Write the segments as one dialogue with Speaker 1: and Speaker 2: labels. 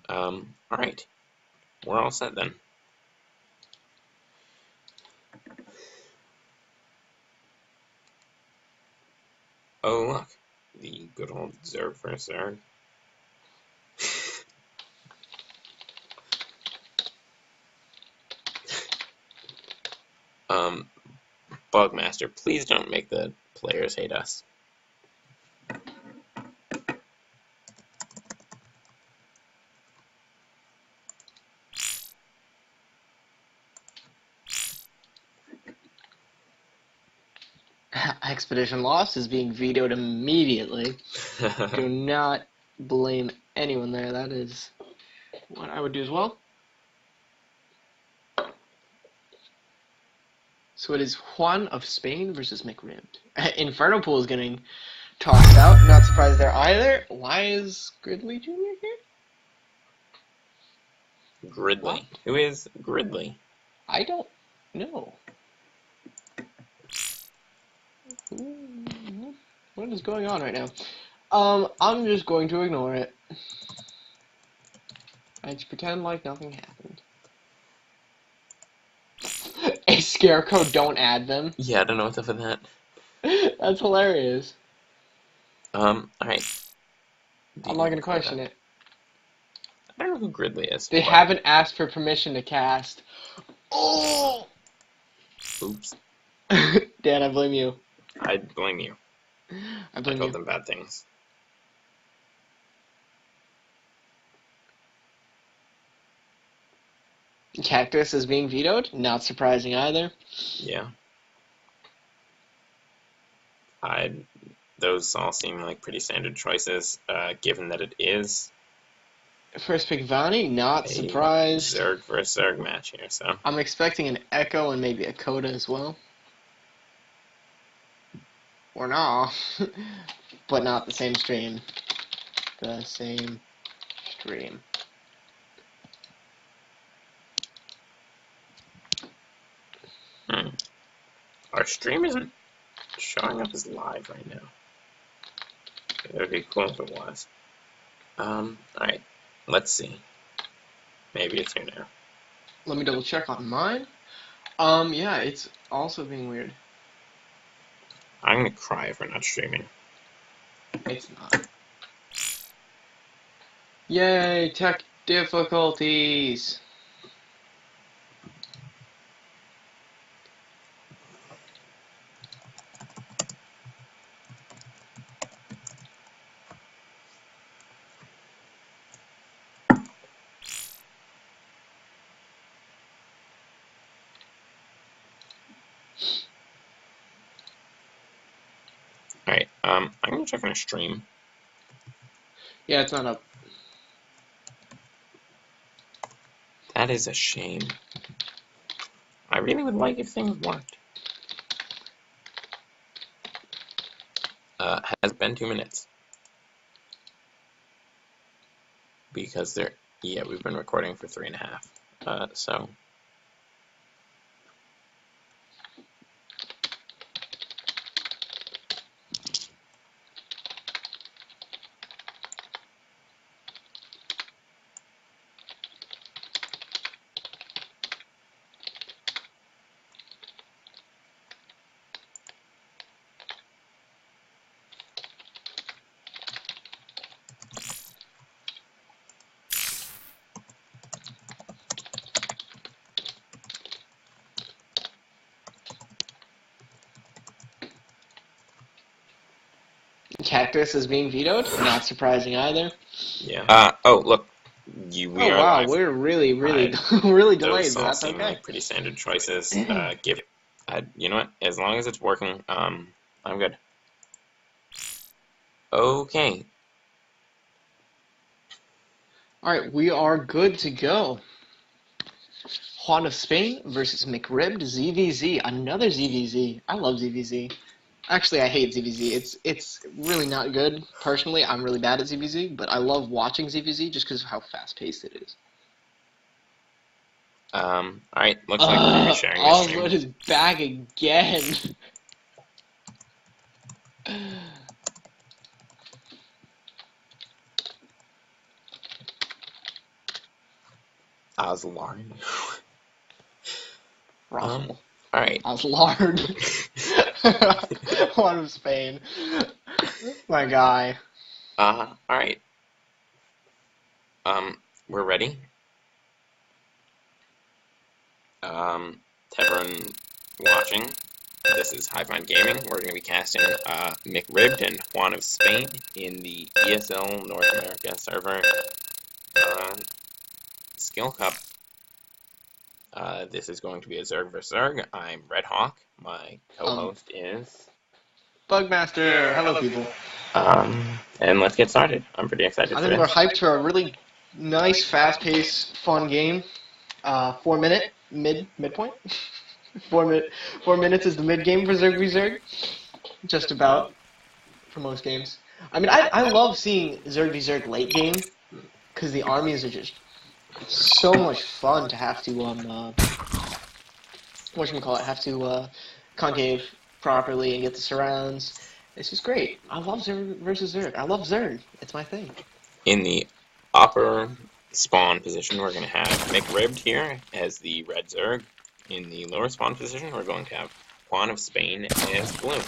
Speaker 1: Alright. We're all set then. Oh, look. The good old Zerg for Zerg. Bugmaster, please don't make the players hate us.
Speaker 2: Expedition Lost is being vetoed immediately. Do not blame anyone there. That is what I would do as well. So it is Juan of Spain versus McRibbed. Inferno Pool is getting tossed out. Not surprised there either. Why is Gridley Jr. here?
Speaker 1: Gridley.
Speaker 2: What?
Speaker 1: Who is Gridley?
Speaker 2: I don't know. What is going on right now? I'm just going to ignore it. I just pretend like nothing happened. A scarecrow, don't add them.
Speaker 1: Yeah, I don't know what's up with that.
Speaker 2: That's hilarious.
Speaker 1: Alright.
Speaker 2: I'm not gonna question it.
Speaker 1: I don't know who Gridley is.
Speaker 2: They haven't asked for permission to cast. Oh!
Speaker 1: Oops.
Speaker 2: Dan, I blame you.
Speaker 1: I blame you.
Speaker 2: I blame
Speaker 1: told
Speaker 2: you.
Speaker 1: them bad things.
Speaker 2: Cactus is being vetoed. Not surprising either.
Speaker 1: Yeah. Those all seem like pretty standard choices, given that it is
Speaker 2: First pick Vani, not
Speaker 1: a
Speaker 2: surprised.
Speaker 1: Zerg versus Zerg match here, so.
Speaker 2: I'm expecting an Echo and maybe a Coda as well. Or not. But not the same stream. The same stream.
Speaker 1: Our stream isn't showing up as live right now. It would be cool if it was. Alright. Let's see. Maybe it's here now.
Speaker 2: Let me double check on mine. Yeah, it's also being weird.
Speaker 1: I'm gonna cry if we're not streaming.
Speaker 2: It's not. Yay, tech difficulties.
Speaker 1: Alright, I'm gonna check on a stream.
Speaker 2: Yeah, it's not up.
Speaker 1: That is a shame. I really would like if things worked. Has been 2 minutes. Because we've been recording for 3.5. So.
Speaker 2: Cactus is being vetoed. Not surprising either.
Speaker 1: Yeah. Oh, look. We
Speaker 2: oh
Speaker 1: are
Speaker 2: wow,
Speaker 1: live.
Speaker 2: we're really really delayed,
Speaker 1: Those
Speaker 2: but
Speaker 1: all
Speaker 2: that's
Speaker 1: seem
Speaker 2: okay.
Speaker 1: like pretty standard choices. You know what? As long as it's working, I'm good. Okay.
Speaker 2: Alright, we are good to go. Juan of Spain versus McRibbed ZVZ. Another ZVZ. I love ZVZ. Actually, I hate ZVZ. It's really not good. Personally, I'm really bad at ZVZ, but I love watching ZVZ just because of how fast-paced it is.
Speaker 1: Alright, looks like we're going to be sharing this stream.
Speaker 2: Oswald is back again.
Speaker 1: Oslard.
Speaker 2: Russell.
Speaker 1: Alright.
Speaker 2: Oslard. One of Spain. My guy.
Speaker 1: Alright. We're ready. To everyone watching, this is Highfind Gaming. We're going to be casting McRibbed and Juan of Spain in the ESL North America server Skill Cup. This is going to be a Zerg vs Zerg. I'm Red Hawk. My co-host is
Speaker 2: Bugmaster. Hello, people.
Speaker 1: And let's get started. I'm pretty excited
Speaker 2: I
Speaker 1: for
Speaker 2: think
Speaker 1: this.
Speaker 2: we're hyped for a really nice, fast-paced, fun game. 4-minute midpoint. 4 minutes is the mid game for Zerg v Zerg. Just about for most games. I mean, I love seeing Zerg v Zerg late game because the armies are just so much fun to have to whatchamacallit, have to concave properly and get the surrounds. It's just great. I love Zerg versus Zerg. I love Zerg. It's my thing.
Speaker 1: In the upper spawn position, we're going to have McRibbed here as the red Zerg. In the lower spawn position, we're going to have Juan of Spain as blue.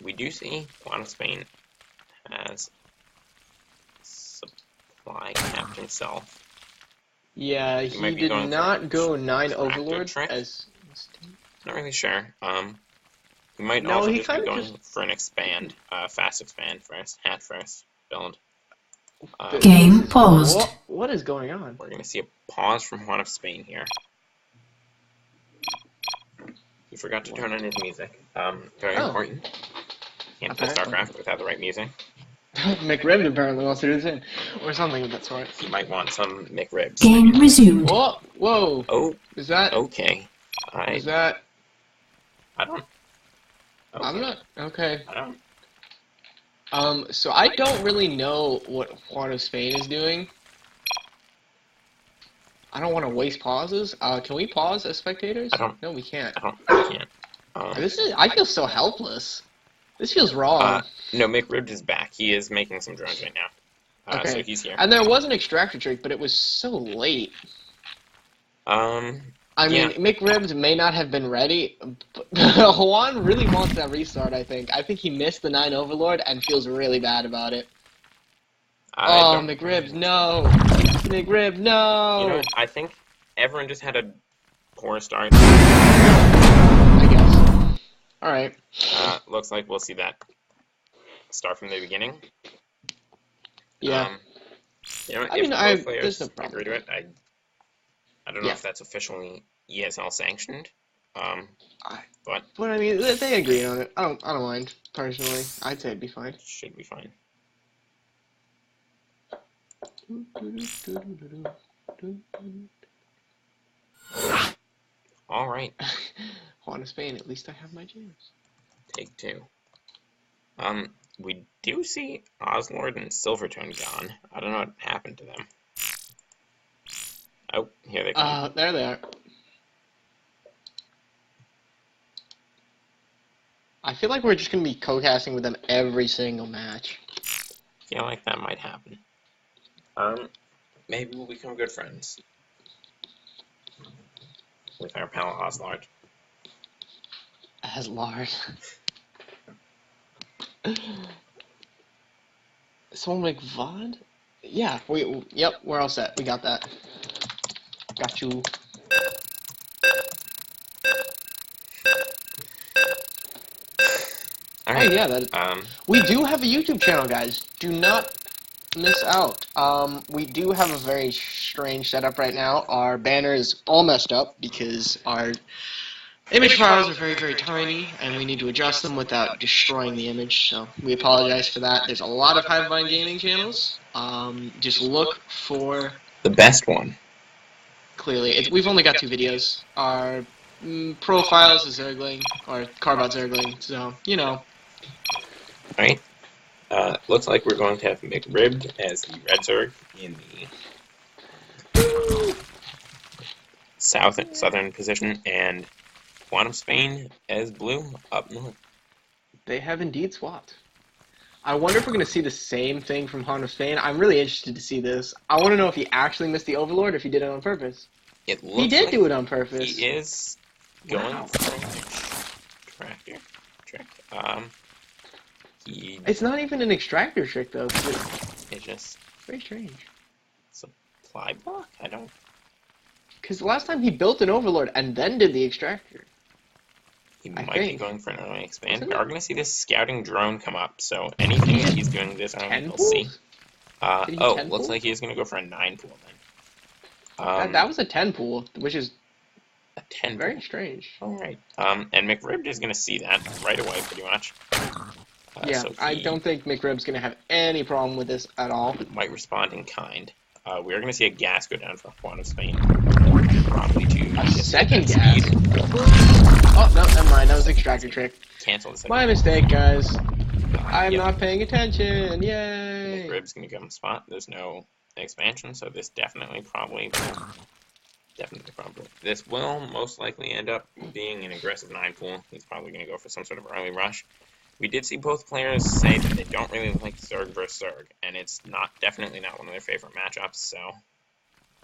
Speaker 1: We do see Juan of Spain has supply capped himself.
Speaker 2: Yeah, he did not go 9 Overlord as...
Speaker 1: Not really sure. He might
Speaker 2: No,
Speaker 1: also
Speaker 2: he
Speaker 1: just be
Speaker 2: kinda
Speaker 1: going
Speaker 2: just-
Speaker 1: for an expand, fast expand first, hat first build.
Speaker 3: Game paused.
Speaker 2: What is going on?
Speaker 1: We're going to see a pause from Juan of Spain here. He forgot to turn on his music. Very important. Can't play
Speaker 2: Apparently.
Speaker 1: StarCraft without the right music.
Speaker 2: McRib apparently wants to do the same. Or something of that sort.
Speaker 1: He might want some McRibs.
Speaker 3: Game resumed.
Speaker 2: Whoa! Whoa!
Speaker 1: Oh,
Speaker 2: Is that...
Speaker 1: okay.
Speaker 2: Is that...
Speaker 1: I don't... Okay.
Speaker 2: I'm not... Okay.
Speaker 1: I don't...
Speaker 2: So I don't really know what Juan of Spain is doing. I don't want to waste pauses. Can we pause as spectators?
Speaker 1: I don't-
Speaker 2: No, we can't.
Speaker 1: I can't.
Speaker 2: I feel so helpless. This feels wrong.
Speaker 1: No, McRibbed is back. He is making some drones right now.
Speaker 2: Okay.
Speaker 1: So he's here.
Speaker 2: And there was an extractor trick, but it was so late. I mean, McRibs may not have been ready, but Juan really wants that restart, I think. I think he missed the 9 Overlord and feels really bad about it. Oh, McRibs, no! McRib, no!
Speaker 1: You know, I think everyone just had a poor start.
Speaker 2: I guess. Alright.
Speaker 1: Looks like we'll see that start from the beginning.
Speaker 2: Yeah.
Speaker 1: You know,
Speaker 2: I
Speaker 1: if
Speaker 2: mean,
Speaker 1: both players
Speaker 2: there's no problem.
Speaker 1: agree to it, I don't know if that's officially ESL sanctioned. But
Speaker 2: I mean, they agreed on it. I don't mind, personally. I'd say it'd be fine.
Speaker 1: it should be fine. All right,
Speaker 2: Juan of Spain, at least I have my jams.
Speaker 1: take 2. We do see Oslord and Silvertone gone. I don't know what happened to them. Oh, here they come.
Speaker 2: There they are. I feel like we're just gonna be co-casting with them every single match.
Speaker 1: Feel like that might happen. Maybe we'll become good friends with our pal Oslard.
Speaker 2: As Lard. Someone make VOD? Yeah, yep, we're all set. We got that. Got you.
Speaker 1: All right.
Speaker 2: Oh yeah, we do have a YouTube channel, guys. Do not miss out. We do have a very strange setup right now. Our banner is all messed up because our image files are very, very tiny, and we need to adjust them without destroying the image, so we apologize for that. There's a lot of Highfind Gaming channels. Just look for...
Speaker 1: the best one.
Speaker 2: Clearly, we've only got 2 videos. Our profiles is Zergling, or Carbot Zergling, so, you know.
Speaker 1: Alright. Looks like we're going to have McRibbed as the red Zerg in the southern position, and Juan of Spain as blue up north.
Speaker 2: They have indeed swapped. I wonder if we're going to see the same thing from Han of Spain. I'm really interested to see this. I want to know if he actually missed the Overlord or if he did it on purpose.
Speaker 1: It looks
Speaker 2: He did
Speaker 1: like
Speaker 2: do it on purpose.
Speaker 1: He is going
Speaker 2: Wow.
Speaker 1: for an extractor trick.
Speaker 2: It's not even an extractor trick, though.
Speaker 1: It's just
Speaker 2: Very strange.
Speaker 1: supply block? I don't...
Speaker 2: Because the last time he built an Overlord and then did the extractor.
Speaker 1: He
Speaker 2: I
Speaker 1: might
Speaker 2: think.
Speaker 1: be going for an early expand.
Speaker 2: Isn't
Speaker 1: We
Speaker 2: it?
Speaker 1: are going to see this scouting drone come up, so anything that he's doing this early,
Speaker 2: 10
Speaker 1: we'll see.
Speaker 2: pools? Did he
Speaker 1: Oh,
Speaker 2: 10
Speaker 1: looks
Speaker 2: pool?
Speaker 1: like he's going to go for a 9 pool then.
Speaker 2: That was a 10 pool, which is
Speaker 1: a 10
Speaker 2: very
Speaker 1: pool.
Speaker 2: strange.
Speaker 1: Alright. And McRib is going to see that right away, pretty much.
Speaker 2: Yeah,
Speaker 1: So
Speaker 2: I
Speaker 1: he
Speaker 2: don't think McRib's going to have any problem with this at all.
Speaker 1: might respond in kind. We are going to see a gas go down for Juan of Spain. Probably to
Speaker 2: A
Speaker 1: get
Speaker 2: second
Speaker 1: that
Speaker 2: gas?
Speaker 1: speed.
Speaker 2: Oh, no, never mind. That was extractor trick.
Speaker 1: Cancel the second.
Speaker 2: My mistake, guys. I'm
Speaker 1: Yep.
Speaker 2: not paying attention. Yay!
Speaker 1: McRib's going to come spot. There's no expansion, so this definitely probably. This will most likely end up being an aggressive 9 pool. He's probably going to go for some sort of early rush. We did see both players say that they don't really like Zerg versus Zerg, and it's definitely not one of their favorite matchups, so...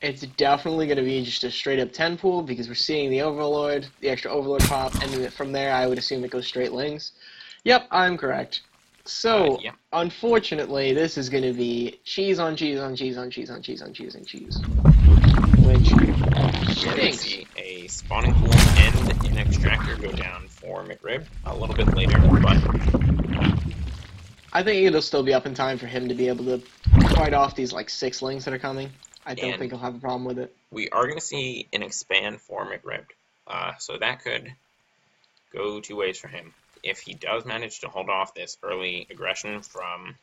Speaker 2: It's definitely going to be just a straight up 10 pool because we're seeing the Overlord, the extra Overlord pop, and then from there I would assume it goes straight lings. Yep, I'm correct. So,
Speaker 1: yeah.
Speaker 2: unfortunately, this is going to be cheese on cheese on cheese on cheese on cheese on cheese and cheese. Which
Speaker 1: We're going to
Speaker 2: stinks.
Speaker 1: see a spawning pool and an extractor go down for McRib a little bit later, but
Speaker 2: I think it'll still be up in time for him to be able to fight off these like 6 lings that are coming. I don't
Speaker 1: And-
Speaker 2: think he'll have a problem with it.
Speaker 1: we are going to see an expand for McRib. So that could go 2 ways for him. If he does manage to hold off this early aggression from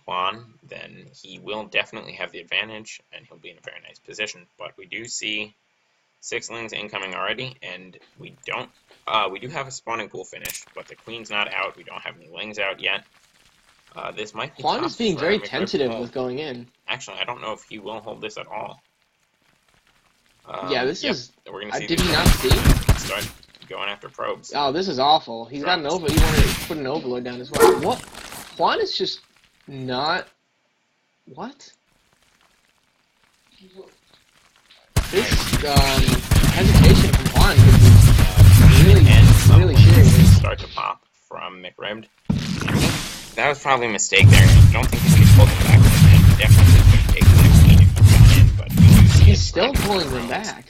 Speaker 1: Juan, then he will definitely have the advantage, and he'll be in a very nice position. But we do see 6 lings incoming already, and we do have a spawning pool finished, but the queen's not out. We don't have any lings out yet. This might be
Speaker 2: Juan
Speaker 1: tough
Speaker 2: is being
Speaker 1: for
Speaker 2: very
Speaker 1: McRib to
Speaker 2: tentative
Speaker 1: hold.
Speaker 2: with going in.
Speaker 1: Actually, I don't know if he will hold this at all.
Speaker 2: Yeah, this
Speaker 1: yep,
Speaker 2: is...
Speaker 1: We're gonna see
Speaker 2: did
Speaker 1: this
Speaker 2: he not see?
Speaker 1: start going after probes.
Speaker 2: Oh, this is awful. He's got an over. He wanted to put an Overlord down as well. What? Juan is just not... What? This, hesitation from Juan is really serious.
Speaker 1: Start to pop from McRib. That was probably a mistake there. I don't think he's going to pull them back. And definitely going to take the next lead if he got in, but we do see
Speaker 2: He's
Speaker 1: it
Speaker 2: still
Speaker 1: running
Speaker 2: pulling
Speaker 1: for
Speaker 2: them
Speaker 1: drones.
Speaker 2: back.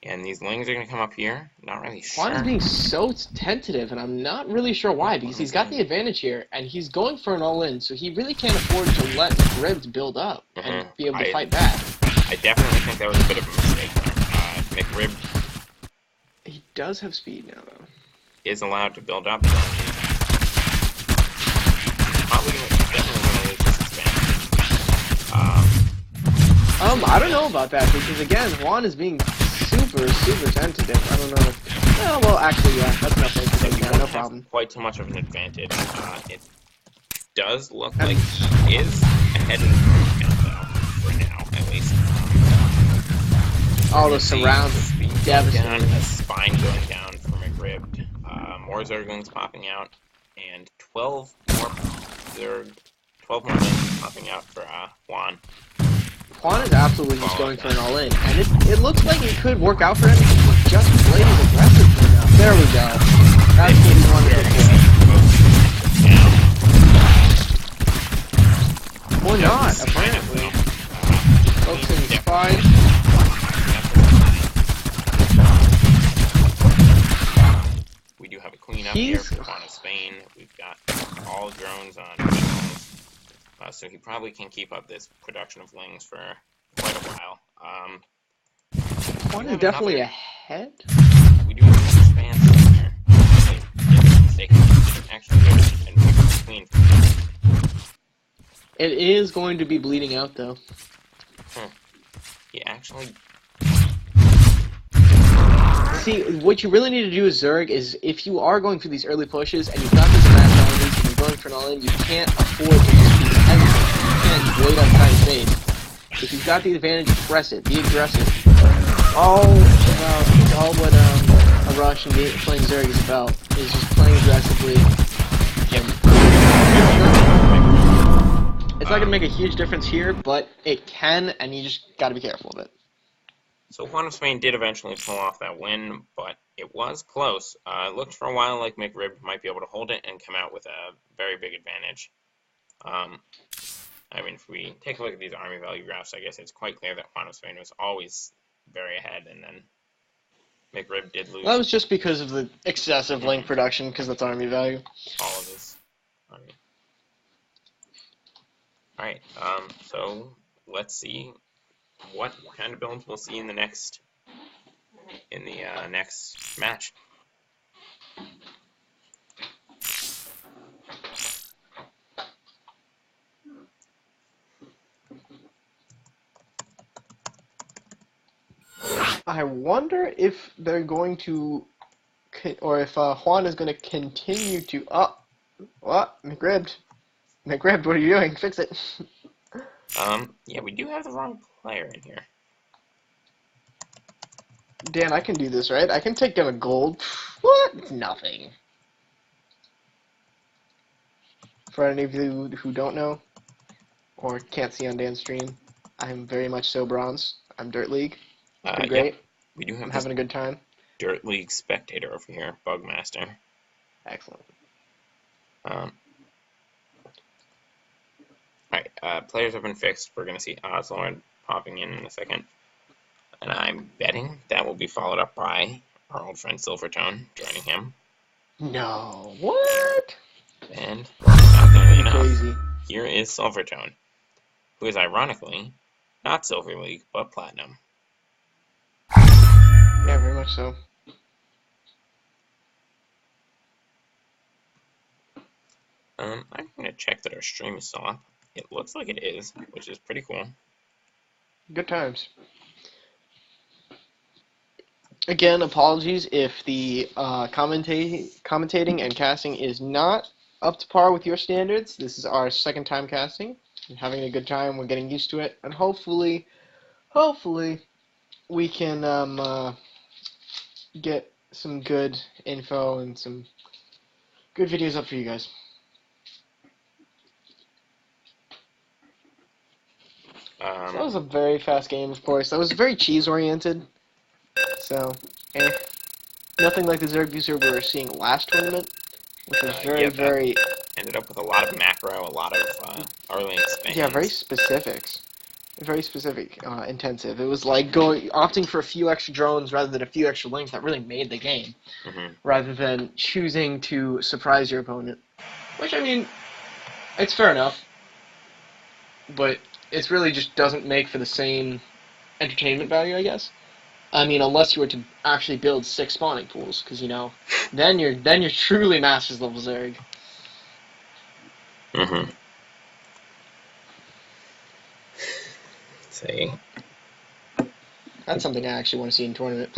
Speaker 1: And these lings are going to come up here. Not really sure.
Speaker 2: Juan is being so tentative, and I'm not really sure why, because he's got the advantage here, and he's going for an all-in, so he really can't afford to let McRib build up and be able to fight back.
Speaker 1: I definitely think that was a bit of a mistake there. McRib
Speaker 2: He does have speed now, though.
Speaker 1: is allowed to build up. Probably definitely going to lose this expansion.
Speaker 2: I don't know about that, because again, Juan is being super tentative. I don't know. Oh, well, actually, yeah, that's nothing.
Speaker 1: He
Speaker 2: No
Speaker 1: won't
Speaker 2: problem.
Speaker 1: have quite too much of an advantage. It does look like he is ahead of the first count, though, for now, at least.
Speaker 2: All the surround is
Speaker 1: Speed going
Speaker 2: devastating.
Speaker 1: down, a spine going down for McRib. More Zerglings popping out, and 12 more lings popping out for Juan.
Speaker 2: Juan is absolutely just going for an all-in, and it looks like it could work out for him if he just plays aggressively enough. There we go. That's what he wanted to do. Or not, apparently. Focusing his spine.
Speaker 1: We do have a queen up
Speaker 2: He's-
Speaker 1: here for Juan of Spain. We've got all drones on minerals. So he probably can keep up this production of lings for quite a while.
Speaker 2: Juan
Speaker 1: we
Speaker 2: is
Speaker 1: have
Speaker 2: definitely
Speaker 1: another-
Speaker 2: ahead.
Speaker 1: We do have an expansion here. They didn't actually go and pick up the queen.
Speaker 2: It is going to be bleeding out, though.
Speaker 1: He actually...
Speaker 2: See, what you really need to do as Zerg is, if you are going for these early pushes, and you've got these mass enemies, and you're going for an all-in, you can't afford to just be hesitant. You can't just wait outside his base. If you've got the advantage, press it. Be aggressive. All what a rush and playing Zerg is about, is just playing aggressively him. It's not going to make a huge difference here, but it can, and you just got to be careful of it.
Speaker 1: So Juan of Spain did eventually pull off that win, but it was close. It looked for a while like McRib might be able to hold it and come out with a very big advantage. I mean, if we take a look at these army value graphs, I guess it's quite clear that Juan of Spain was always very ahead, and then McRib did lose.
Speaker 2: Well, that was just because of the excessive link production, because that's army value.
Speaker 1: All of his army. Alright, so let's see what kind of builds we'll see in the next match.
Speaker 2: I wonder if they're going to, or if Juan is going to continue to. What? McRibbed. McRibbed, what are you doing? Fix it.
Speaker 1: Yeah, we do have the wrong player in here.
Speaker 2: Dan, I can do this, right? I can take down a gold. What? It's nothing. For any of you who don't know, or can't see on Dan's stream, I'm very much so bronze. I'm Dirt League. Pretty great.
Speaker 1: Yep. We do have
Speaker 2: I'm having a good time.
Speaker 1: Dirt League spectator over here, Bugmaster.
Speaker 2: Excellent.
Speaker 1: Alright, players have been fixed. We're going to see Ozlord popping in a second. And I'm betting that will be followed up by our old friend Silvertone joining him.
Speaker 2: No. What?
Speaker 1: And, shockingly enough,
Speaker 2: Crazy.
Speaker 1: here is Silvertone, who is ironically not Silver League, but Platinum.
Speaker 2: Yeah, very much so.
Speaker 1: I'm going to check that our stream is still up. It looks like it is, which is pretty cool.
Speaker 2: Good times. Again, apologies if the commentating and casting is not up to par with your standards. This is our second time casting. We're having a good time. We're getting used to it, and hopefully, we can get some good info and some good videos up for you guys. That was a very fast game, of course. That was very cheese-oriented. So, nothing like the Zerg v Zerg we were seeing last tournament, which was very...
Speaker 1: Ended up with a lot of macro, a lot of early expansions.
Speaker 2: Yeah, very specifics. Very specific, intensive. It was like opting for a few extra drones rather than a few extra links that really made the game, rather than choosing to surprise your opponent. Which, I mean, it's fair enough, but it really just doesn't make for the same entertainment value, I guess. I mean, unless you were to actually build 6 spawning pools, because, you know, then you're truly Masters level Zerg.
Speaker 1: See.
Speaker 2: That's something I actually want to see in tournament.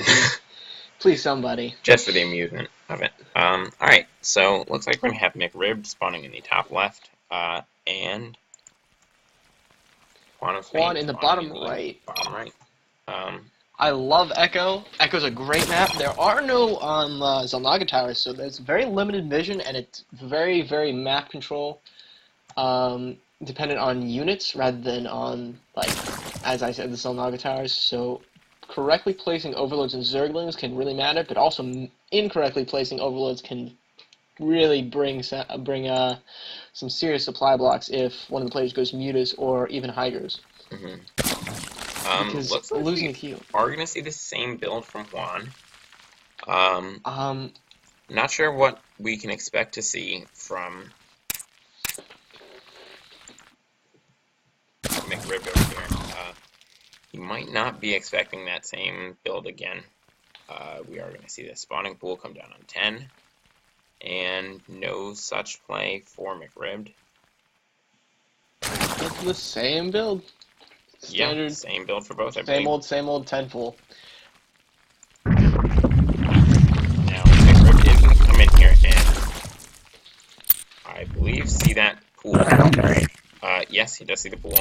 Speaker 2: Please, somebody.
Speaker 1: Just for the amusement of it. Alright, so looks like we're going to have McRib spawning in the top left, and
Speaker 2: Juan in the bottom right.
Speaker 1: Bottom right.
Speaker 2: I love Echo. Echo's a great map. There are no Zelnaga towers, so there's very limited vision, and it's very, very map control dependent on units rather than on, like, as I said, the Zelnaga towers. So correctly placing overloads and Zerglings can really matter, but also incorrectly placing overloads can really bring some serious supply blocks if one of the players goes Mutas or even Hydras. Because
Speaker 1: looks like
Speaker 2: losing
Speaker 1: we
Speaker 2: a heal.
Speaker 1: are going to see the same build from Juan. Not sure what we can expect to see from McRib over here. He might not be expecting that same build again. We are going to see the spawning pool come down on 10. And no such play for McRib.
Speaker 2: It's the same build. Standard,
Speaker 1: yeah, same build for both, I
Speaker 2: believe.
Speaker 1: believe.
Speaker 2: Same old 10 full.
Speaker 1: Now, McRib is going to come in here and, I believe, see that pool. Yes, he does see the pool.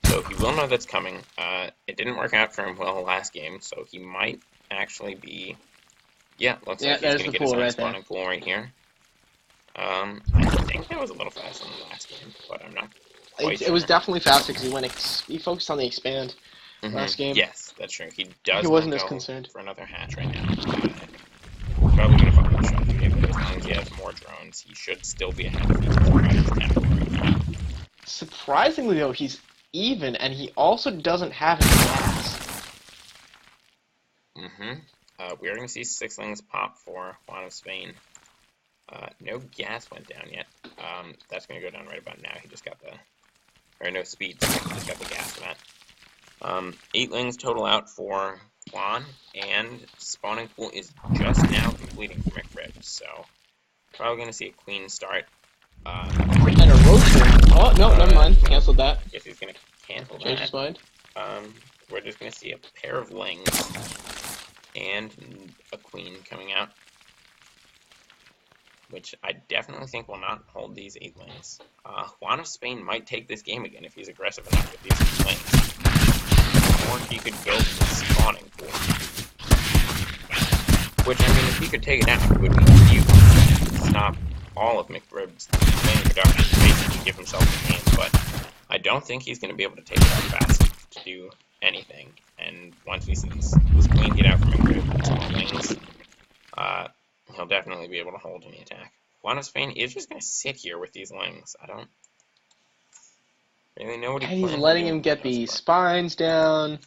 Speaker 1: So he will know that's coming. It didn't work out for him well last game, so he might actually be Yeah, looks
Speaker 2: Yeah,
Speaker 1: like he's
Speaker 2: there's
Speaker 1: going
Speaker 2: the
Speaker 1: to get his
Speaker 2: pool
Speaker 1: own
Speaker 2: right there.
Speaker 1: spawning pool right here. I think that was a little faster than the last game, but I'm not quite
Speaker 2: It
Speaker 1: sure.
Speaker 2: was definitely faster because he focused on the expand last game.
Speaker 1: Yes, that's true. He
Speaker 2: He
Speaker 1: does
Speaker 2: wasn't
Speaker 1: not
Speaker 2: as
Speaker 1: go
Speaker 2: concerned.
Speaker 1: for another hatch right now. Probably going to follow the shot today, but as long as he has more drones, he should still be ahead of his category.
Speaker 2: Surprisingly, though, he's even, and he also doesn't have his gas.
Speaker 1: We're going to see sixlings pop for Juan of Spain. No gas went down yet. That's going to go down right about now. He just got no speed, so he just got the gas for that. Eightlings total out for Juan, and spawning pool is just now completing for McRib, so probably going to see a clean start.
Speaker 2: And a roaster. Oh, no, never mind. Canceled that.
Speaker 1: Guess he's going to cancel that.
Speaker 2: Change his mind.
Speaker 1: We're just going to see a pair of lings and a queen coming out, which I definitely think will not hold these eightlings. Juan of Spain might take this game again if he's aggressive enough with these lings. Or he could go for the spawning pool. Which, I mean, if he could take it out, it would be huge. Stop all of McRib's main production, basically give himself the game, but I don't think he's going to be able to take it out fast enough to do anything. And once we see this queen get out from McRib, lings, he'll definitely be able to hold any attack. Juan of Spain is just going to sit here with these lings. I don't really know what
Speaker 2: And
Speaker 1: he's
Speaker 2: he's letting him get the spines down.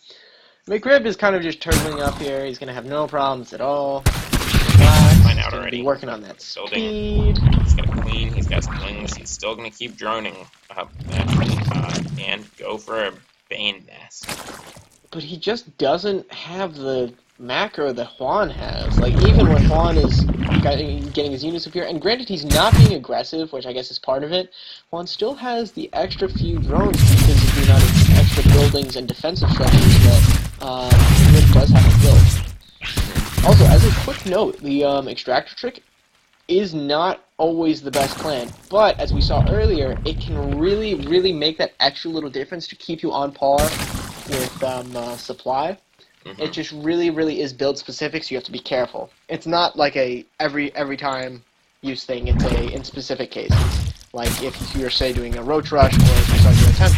Speaker 2: McRib is kind of just turtling up here. He's going to have no problems at all.
Speaker 1: Find out
Speaker 2: He's
Speaker 1: already.
Speaker 2: Be working on that
Speaker 1: Building.
Speaker 2: speed.
Speaker 1: He's got a queen. He's got some wings. He's still going to keep droning up and go for a Bane nest.
Speaker 2: But he just doesn't have the macro that Juan has. Like, even when Juan is getting his units up here, and granted he's not being aggressive, which I guess is part of it, Juan still has the extra few drones because of the amount of extra buildings and defensive structures that Rick does have to build. Also, as a quick note, the extractor trick is not always the best plan, but as we saw earlier, it can really, really make that extra little difference to keep you on par with supply. It just really, really is build specific, so you have to be careful. It's not like a every time use thing. It's in specific cases, like if you're say doing a roach rush or if you're starting to attempt.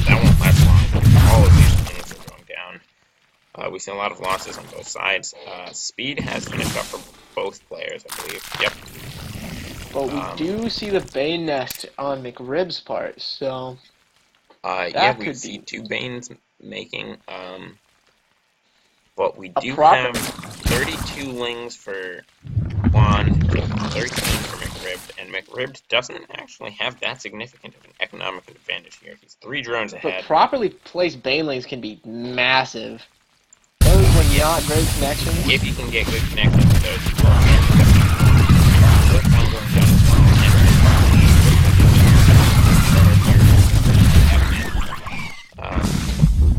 Speaker 1: That won't last long. All of these things are going down. We see a lot of losses on both sides. Speed has finished up for both players, I believe. Yep.
Speaker 2: But we do see the Bane nest on McRib's part, so
Speaker 1: yeah, we see two Banes making, but we do have 32 lings for Juan, 13 for McRib, and McRib doesn't actually have that significant of an economic advantage here. He's 3 drones ahead.
Speaker 2: But properly placed Banelings can be massive. Those when not great connections.
Speaker 1: If you can get good connections to those, you will get first one going down as well.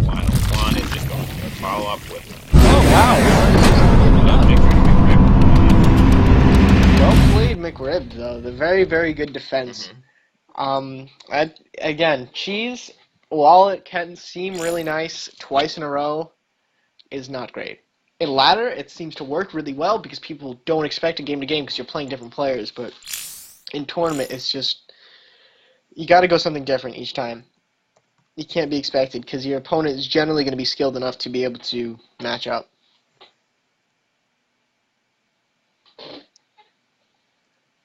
Speaker 1: While Juan is just going to follow up with.
Speaker 2: Oh wow! Well played, McRib, though. The very, very good defense. Again, Cheese, while it can seem really nice twice in a row, is not great. In ladder, it seems to work really well because people don't expect a game to game because you're playing different players. But in tournament, it's just you got to go something different each time. You can't be expected because your opponent is generally going to be skilled enough to be able to match up.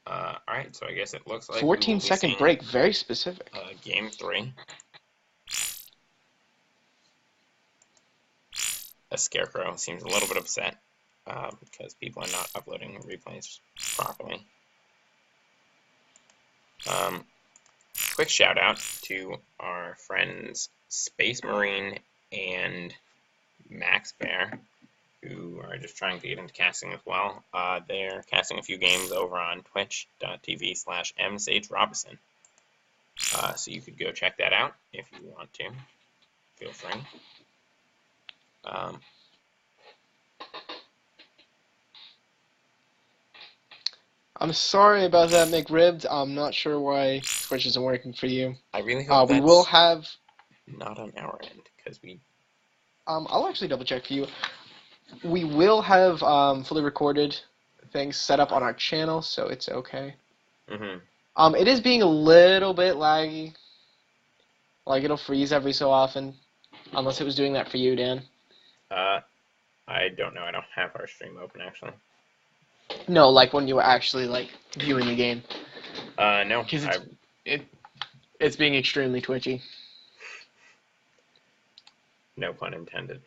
Speaker 1: Alright, so I guess it looks like
Speaker 2: 14-second break, very specific.
Speaker 1: Game 3. A Scarecrow seems a little bit upset because people are not uploading replays properly. Quick shout out to our friends Space Marine and Max Bear, who are just trying to get into casting as well. They're casting a few games over on twitch.tv/msagerobinson. So you could go check that out if you want to. Feel free.
Speaker 2: I'm sorry about that, McRib. I'm not sure why Twitch isn't working for you.
Speaker 1: I really hope
Speaker 2: we
Speaker 1: that's
Speaker 2: will have
Speaker 1: not on our end, because we
Speaker 2: I'll actually double check for you. We will have fully recorded things set up on our channel, so it's okay. It is being a little bit laggy. Like, it'll freeze every so often. Unless it was doing that for you, Dan.
Speaker 1: I don't know. I don't have our stream open, actually.
Speaker 2: No, like when you were actually, like, viewing the game.
Speaker 1: No.
Speaker 2: Because it's being extremely twitchy.
Speaker 1: No pun intended.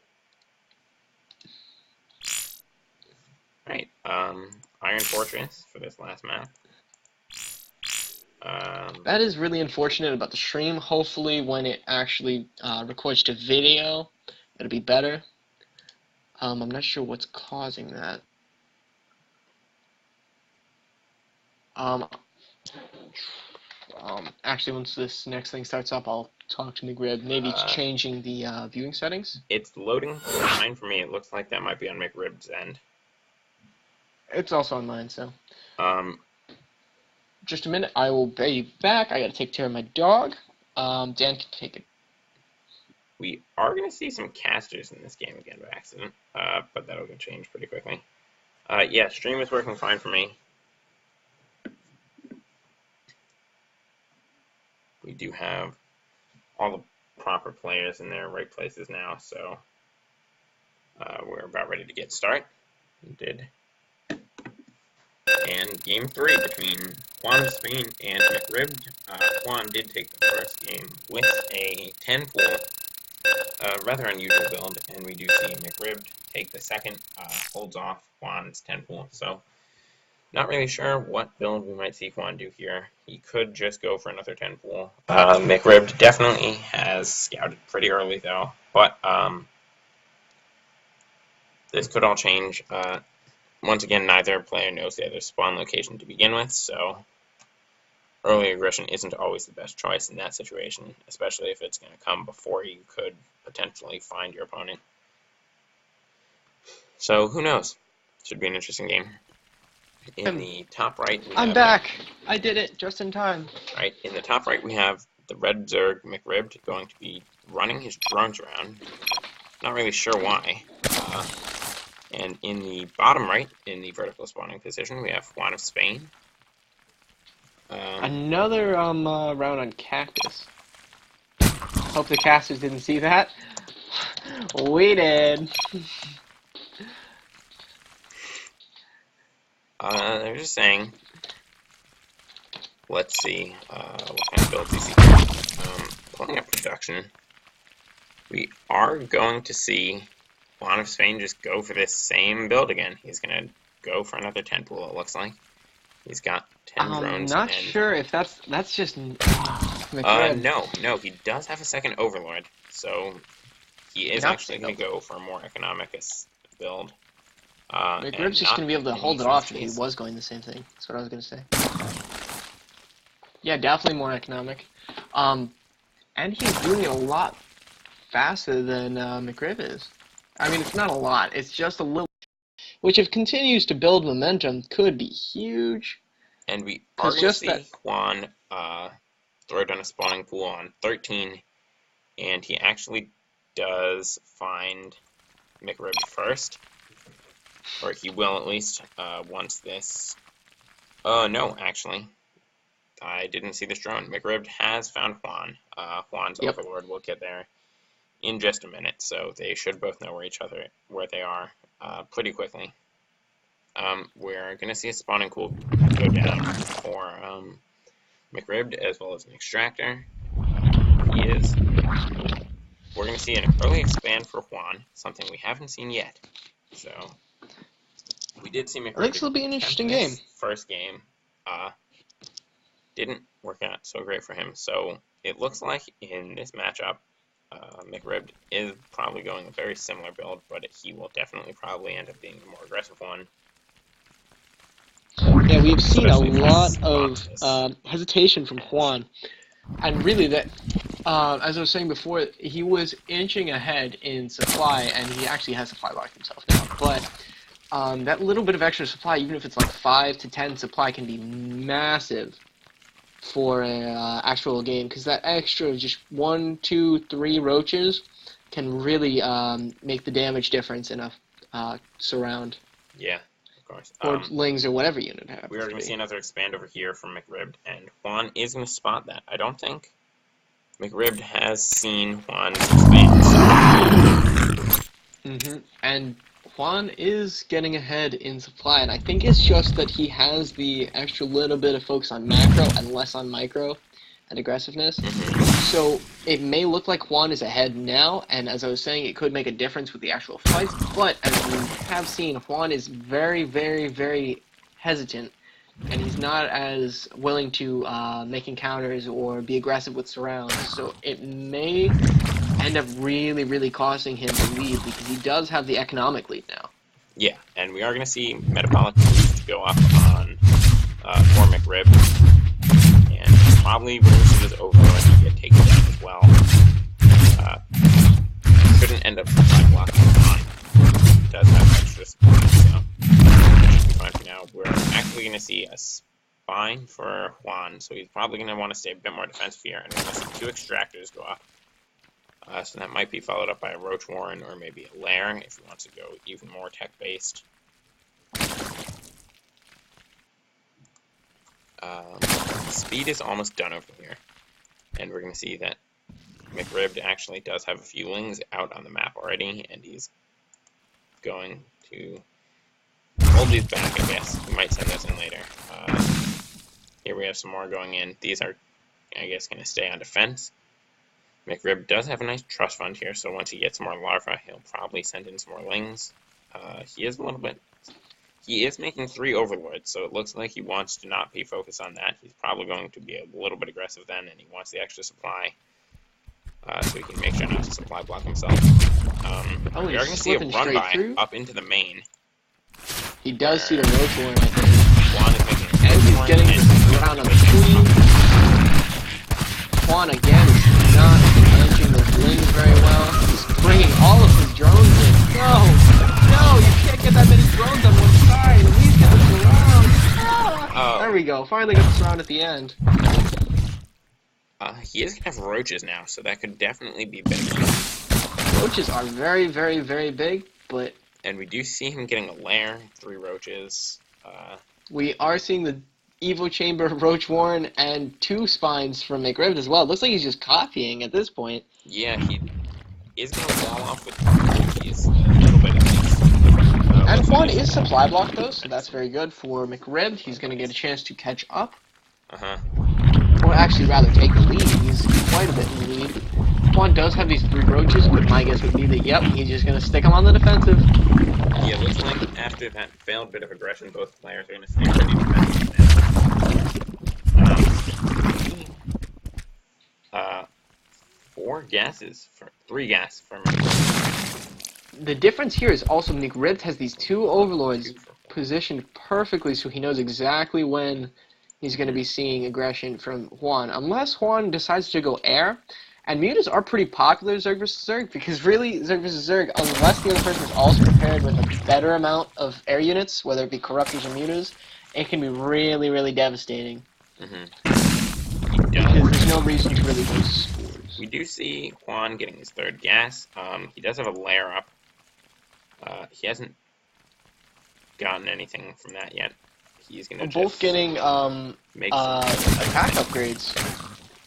Speaker 1: Right. Iron Fortress for this last map.
Speaker 2: That is really unfortunate about the stream. Hopefully when it actually records to video, it'll be better. I'm not sure what's causing that. Actually, once this next thing starts up, I'll talk to McRib. Maybe it's changing the viewing settings.
Speaker 1: It's loading fine for me. It looks like that might be on McRib's end.
Speaker 2: It's also on mine, so.
Speaker 1: Um,
Speaker 2: Just a minute, I will be back. I gotta take care of my dog. Dan can take it.
Speaker 1: we are going to see some casters in this game again by accident, but that'll get changed pretty quickly. Yeah, stream is working fine for me. We do have all the proper players in their right places now, so we're about ready to get started. We did. And game 3 between Juan of Spain and McRib. Juan did take the first game with a 10 pool, rather unusual build, and we do see McRib take the second, holds off Juan's 10 pool. So, not really sure what build we might see Juan do here. He could just go for another 10 pool. McRib definitely has scouted pretty early though, but this could all change. Once again, neither player knows the other's spawn location to begin with, so early aggression isn't always the best choice in that situation, especially if it's going to come before you could potentially find your opponent. So, who knows? Should be an interesting game. In the top right, we
Speaker 2: I'm
Speaker 1: have
Speaker 2: back! I did it, just in time.
Speaker 1: Right, in the top right, we have the red Zerg McRib going to be running his drones around. Not really sure why. And in the bottom right, in the vertical spawning position, we have Juan of Spain.
Speaker 2: Another round on Cactus. Hope the casters didn't see that. We did.
Speaker 1: They're just saying. Let's see what kind of builds we see. Pulling up production. We are going to see Juan of Spain just go for this same build again. He's going to go for another 10 pool, it looks like. He's got 10 drones.
Speaker 2: I'm not sure if that's just
Speaker 1: no, he does have a second Overlord, so he is actually going to go for a more economic build.
Speaker 2: McRib's just going to be able to hold it off if he was going the same thing. That's what I was going to say. Yeah, definitely more economic. And he's doing it a lot faster than McRib is. I mean, it's not a lot. It's just a little, which if continues to build momentum, could be huge.
Speaker 1: And we are going to see Juan throw down a spawning pool on 13, and he actually does find McRib first, or he will at least once this. No, actually, I didn't see this drone. McRib has found Juan. Juan's Overlord will get there in just a minute, so they should both know where they are pretty quickly. We're going to see a spawning pool go down for McRib as well as an extractor. We're going to see an early expand for Juan, something we haven't seen yet. So we did see McRib.
Speaker 2: I think this will be an interesting game.
Speaker 1: First game didn't work out so great for him, so it looks like in this matchup, McRib is probably going a very similar build, but he will definitely probably end up being the more aggressive one.
Speaker 2: Yeah, we've seen a lot of hesitation from Juan, and really that, as I was saying before, he was inching ahead in supply, and he actually has supply locked himself now, but that little bit of extra supply, even if it's like 5 to 10 supply, can be massive for an actual game, because that extra of just 1, 2, 3 roaches can really make the damage difference in a surround
Speaker 1: Yeah, of course.
Speaker 2: or Lings or whatever unit happens
Speaker 1: We are going to see another expand over here from McRibbed, and Juan is going to spot that. I don't think McRibbed has seen Juan's expand.
Speaker 2: And Juan is getting ahead in supply, and I think it's just that he has the extra little bit of focus on macro and less on micro and aggressiveness. So it may look like Juan is ahead now, and as I was saying, it could make a difference with the actual fights, but as we have seen, Juan is very, very, very hesitant, and he's not as willing to make encounters or be aggressive with surrounds, so it may end up really, really costing him the lead, because he does have the economic lead now.
Speaker 1: Yeah, and we are going to see metabolic boost go up on for McRib, and probably we're going to see this overlord get taken down as well. Couldn't end up supply blocking on. Does have extra supply, so should be fine for now. We're actually going to see a spine for Juan, so he's probably going to want to stay a bit more defensive here, and we're going to see 2 extractors go up. So that might be followed up by a Roach Warren or maybe a Lair if he wants to go even more tech-based. Speed is almost done over here, and we're going to see that McRibbed actually does have a few Lings out on the map already, and he's going to hold these back, I guess. He might send those in later. Here we have some more going in. These are, I guess, going to stay on defense. McRib does have a nice trust fund here, so once he gets more larvae, he'll probably send in some more Lings. He is a little bit... He is making 3 overlords, so it looks like he wants to not be focused on that. He's probably going to be a little bit aggressive then, and he wants the extra supply, so he can make sure not to supply block himself. We are going to see a run-by up into the main.
Speaker 2: He does see the Roach Warren, I think.
Speaker 1: Juan is making
Speaker 2: and he's getting this round on the queen. Juan again is not managing those Lings very well. He's bringing all of his drones in. No, you can't get that many drones on one side. At least get the surround. There we go. Finally got the surround at the end.
Speaker 1: He is going to have roaches now, so that could definitely be big.
Speaker 2: Roaches are very, very, very big, but...
Speaker 1: And we do see him getting a lair, 3 roaches.
Speaker 2: We are seeing the Evo Chamber, Roach Warren, and 2 spines from McRibbed as well. It looks like he's just copying at this point.
Speaker 1: Yeah, he is going to fall off with these a little bit at least.
Speaker 2: And Juan is supply blocked though, so that's very good for McRibbed. He's going to get a chance to catch up. Or actually rather take the lead. He's quite a bit in the lead. Juan does have these 3 roaches, but my guess would be that, yep, he's just going to stick them on the defensive.
Speaker 1: Yeah, looks like after that failed bit of aggression, both players are going to stay pretty defensive now. 3 gas for McRibbed.
Speaker 2: The difference here is also McRibbed has these 2 overlords positioned perfectly, so he knows exactly when he's going to be seeing aggression from Juan. Unless Juan decides to go air, and mutas are pretty popular Zerg vs. Zerg, because really, Zerg vs. Zerg, unless the other person is also prepared with a better amount of air units, whether it be corruptors or mutas, it can be really, really devastating. Because there's no reason to really lose scores.
Speaker 1: We do see Juan getting his 3rd gas. He does have a lair up. He hasn't gotten anything from that yet. He's going to just...
Speaker 2: both getting attack upgrades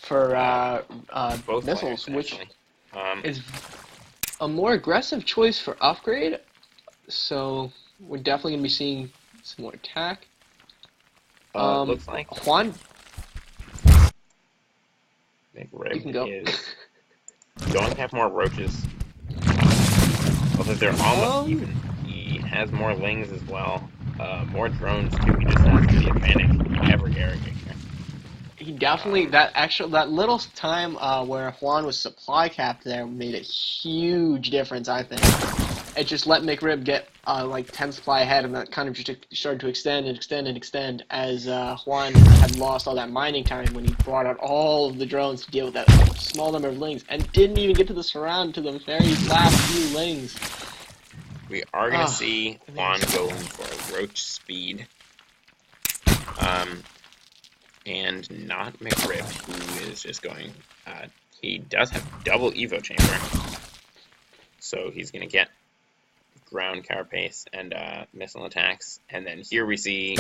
Speaker 2: for
Speaker 1: both
Speaker 2: missiles,
Speaker 1: players,
Speaker 2: which is a more aggressive choice for upgrade. So we're definitely going to be seeing some more attack.
Speaker 1: Looks like
Speaker 2: Juan.
Speaker 1: McRib
Speaker 2: can go.
Speaker 1: is going to have more roaches. Although they're almost even. He has more Lings as well. More drones too. He just has the advantage every area here.
Speaker 2: He definitely that little time where Juan was supply capped there made a huge difference. I think it just let McRib get like 10 supply ahead, and that kind of just started to extend and extend and extend as Juan had lost all that mining time when he brought out all of the drones to deal with that small number of Lings and didn't even get to the surround to the very last few Lings.
Speaker 1: We are going to see Juan going for a roach speed. And not McRib, who is just going... he does have double Evo Chamber. so he's going to get ground carapace and missile attacks. And then here we see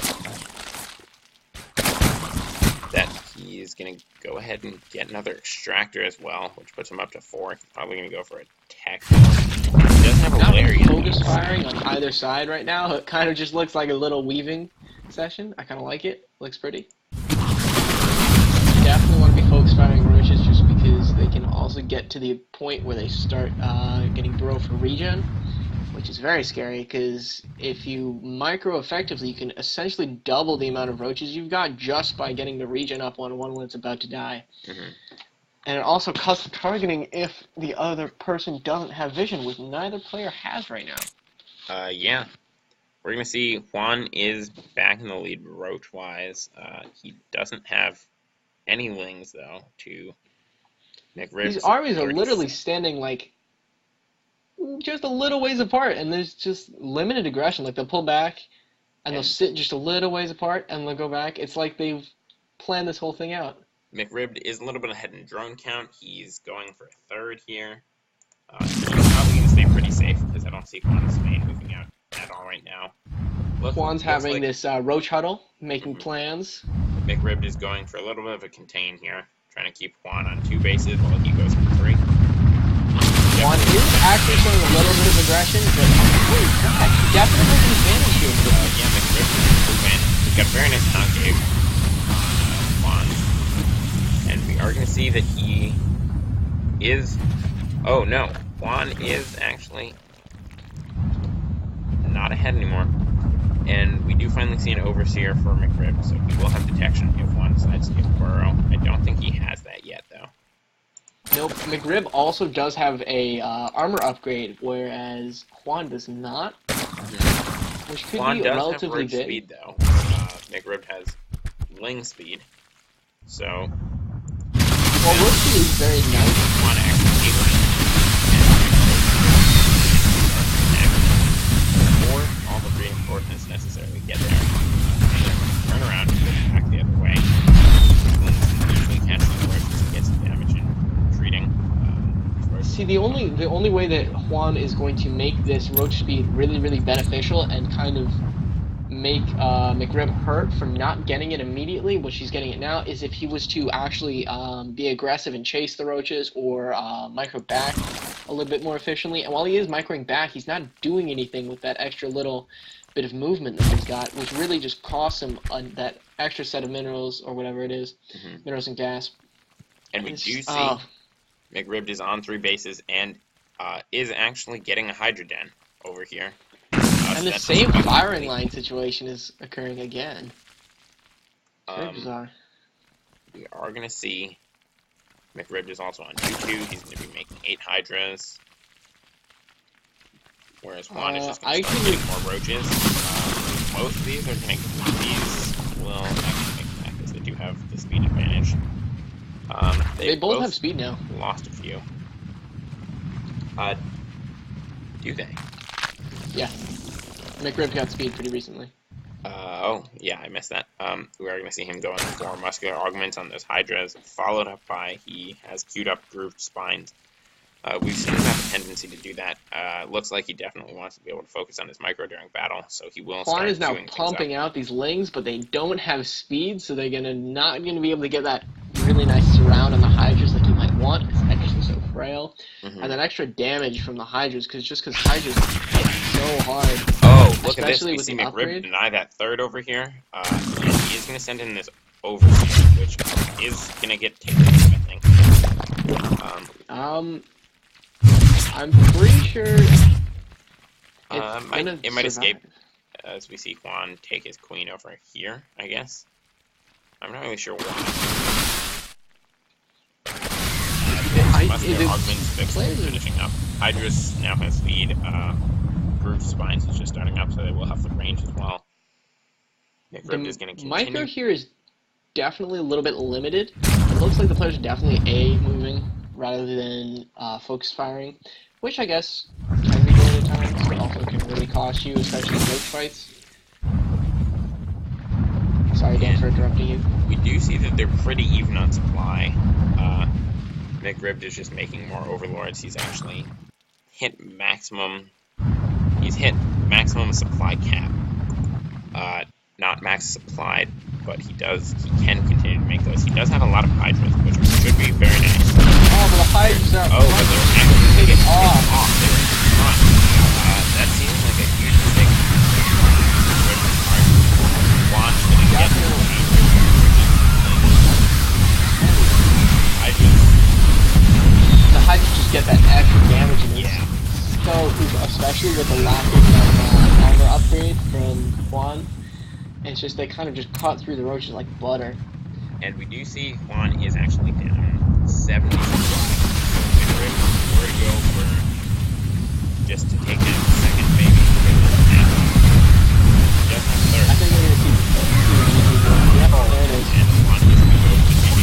Speaker 1: that he's going to go ahead and get another extractor as well, which puts him up to 4. He's probably going to go for a tech. He doesn't have a lariat.
Speaker 2: Focus firing on either side right now. It kind of just looks like a little weaving session. I kind of like it. Looks pretty. Definitely want to be focus firing roaches just because they can also get to the point where they start getting burrow for regen, which is very scary because if you micro effectively, you can essentially double the amount of roaches you've got just by getting the regen up on one when it's about to die.
Speaker 1: Mm-hmm.
Speaker 2: And it also cuts targeting if the other person doesn't have vision, which neither player has right now.
Speaker 1: Yeah. We're going to see Juan is back in the lead roach-wise. He doesn't have any lings, though, to McRib's.
Speaker 2: These armies are literally standing, like, just a little ways apart, and there's just limited aggression. Like, they'll pull back, and they'll sit just a little ways apart, and they'll go back. It's like they've planned this whole thing out.
Speaker 1: McRib is a little bit ahead in drone count. He's going for a 3rd here. He's probably going to stay pretty safe, because I don't see Juan Spain moving out at all right now.
Speaker 2: Juan's having this roach huddle, making plans.
Speaker 1: McRib is going for a little bit of a contain here, trying to keep Juan on 2 bases while he goes for 3.
Speaker 2: Juan is actually showing a little bit of aggression, but definitely an advantage here.
Speaker 1: Yeah, McRib is moving. He's got a very nice concave. Juan. And we are going to see that he is... Oh, no. Juan is actually not ahead anymore. And we do finally see an Overseer for McRib, so he will have detection if Juan decides to get burrow. I don't think he has that yet, though.
Speaker 2: Nope. McRib also does have a armor upgrade, whereas Juan does not. Which could
Speaker 1: Juan
Speaker 2: be
Speaker 1: does
Speaker 2: relatively
Speaker 1: have roach
Speaker 2: big.
Speaker 1: speed, though. McRib has ling speed. So...
Speaker 2: Well, roach speed is very nice.
Speaker 1: Juan actually all the reinforcements necessarily get there. Turn around and go back the other way. Usually catching the roaches and get some damage and treating.
Speaker 2: See, the only way that Juan is going to make this roach speed really, really beneficial and kind of make McRib hurt for not getting it immediately, which she's getting it now, is if he was to actually be aggressive and chase the roaches or micro back a little bit more efficiently. And while he is microing back, he's not doing anything with that extra little bit of movement that he's got, which really just costs him that extra set of minerals or whatever it is, minerals and gas.
Speaker 1: And we do see McRib is on 3 bases and is actually getting a Hydra Den over here.
Speaker 2: And the same firing line situation is occurring again. Very bizarre.
Speaker 1: We are going to see McRib is also on 2-2. He's going to be making 8 Hydras. Whereas Juan is just going to start getting more roaches. Most of these are going to... These will actually make that because they do have the speed advantage. They
Speaker 2: both have speed now.
Speaker 1: Lost a few. Do they?
Speaker 2: Yeah. McRib got speed pretty recently.
Speaker 1: Oh, yeah, I missed that. We are going to see him going for muscular augments on those Hydras, followed up by he has queued up grooved spines. We've seen him have a tendency to do that. Looks like he definitely wants to be able to focus on his micro during battle, so he will start
Speaker 2: Juan is now
Speaker 1: queuing
Speaker 2: pumping out these lings, but they don't have speed, so they're not gonna be able to get that really nice surround on the Hydras that you might want, because the Hydras are so frail. And then extra damage from the Hydras, because Hydras hit so hard.
Speaker 1: Oh, look at this.
Speaker 2: Especially
Speaker 1: We
Speaker 2: with
Speaker 1: see
Speaker 2: the
Speaker 1: McRib
Speaker 2: upgrade.
Speaker 1: deny that 3rd over here. And he is going to send in this Overseer, which is going to get taken, I think.
Speaker 2: I'm pretty sure
Speaker 1: it might escape as we see Juan take his queen over here, I guess. I'm not really sure why. Muscular augments finishing up. Hydras now has speed. Groove Spines is just starting up, so they will have the range as well. McRib is going to continue.
Speaker 2: Micro here is definitely a little bit limited. It looks like the players are definitely A moving rather than focus firing, which I guess can be good at times, but also can really cost you, especially in roach fights. Sorry again for interrupting you.
Speaker 1: We do see that they're pretty even on supply. McRib is just making more overlords. He's actually hit maximum. He's hit maximum supply cap. Not max supplied, but he can continue to make those. He does have a lot of hydras, which should be very nice.
Speaker 2: Oh, but the hydras are.
Speaker 1: Oh, but they're actually
Speaker 2: take it
Speaker 1: off.
Speaker 2: off.
Speaker 1: They were not. That seems like a huge mistake. Watch gonna get
Speaker 2: the hydras just get that extra damage in it.
Speaker 1: Yeah.
Speaker 2: So, especially with the lacking of armor upgrade from Juan, it's just they kind of just cut through the roaches like butter.
Speaker 1: And we do see Juan is actually down 70. So we're to go for just to take that second maybe. Just third.
Speaker 2: I think we're gonna see. Yep, there it is.
Speaker 1: And Juan is going to go to GG.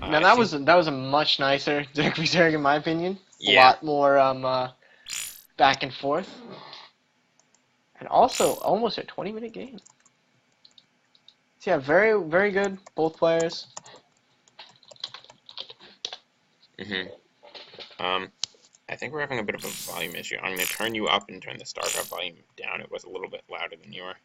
Speaker 2: Now that was a much nicer Zerg v Zerg in my opinion.
Speaker 1: Yeah.
Speaker 2: A lot more back and forth. And also almost a 20-minute game. So yeah, very, very good, both players.
Speaker 1: I think we're having a bit of a volume issue. I'm going to turn you up and turn the StarCraft volume down. It was a little bit louder than you were.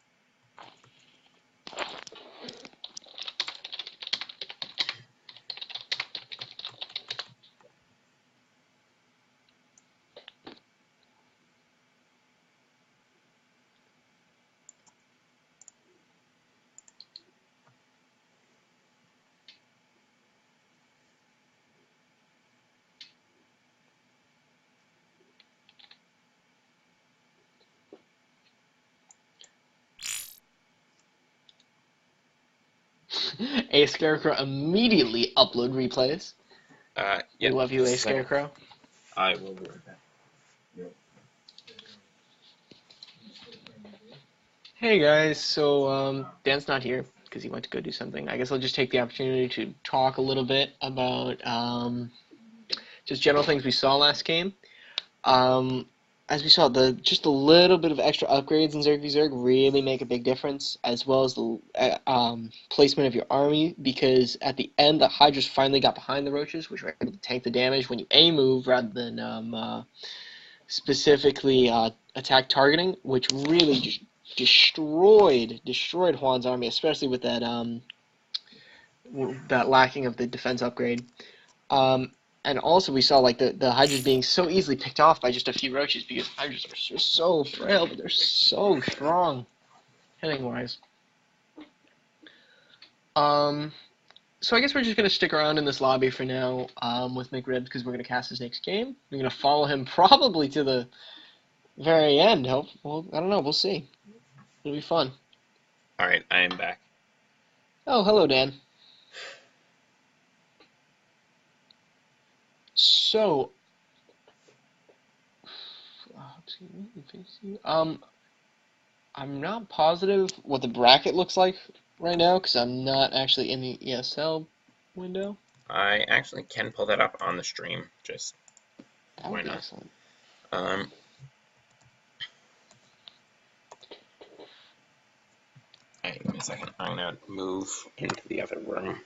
Speaker 2: A Scarecrow immediately upload replays.
Speaker 1: Yeah.
Speaker 2: We love you, A Scarecrow.
Speaker 1: I will be right back.
Speaker 2: Hey guys, so Dan's not here because he went to go do something. I guess I'll just take the opportunity to talk a little bit about just general things we saw last game. As we saw, just a little bit of extra upgrades in Zerg v Zerg really make a big difference, as well as the placement of your army, because at the end, the Hydras finally got behind the Roaches, which were able to tank the damage when you A-move rather than specifically attack targeting, which really just destroyed Juan's army, especially with that that lacking of the defense upgrade. And also we saw like the Hydras being so easily picked off by just a few Roaches, because Hydras are just so frail, but they're so strong hitting wise. So I guess we're just gonna stick around in this lobby for now with McRib, because we're gonna cast his next game. We're gonna follow him probably to the very end. Well, I don't know. We'll see. It'll be fun.
Speaker 1: All right, I am back.
Speaker 2: Oh, hello, Dan. So, I'm not positive what the bracket looks like right now because I'm not actually in the ESL window.
Speaker 1: I actually can pull that up on the stream. Just
Speaker 2: That would be excellent.
Speaker 1: Hey, give me a second. I'm gonna move into the other room.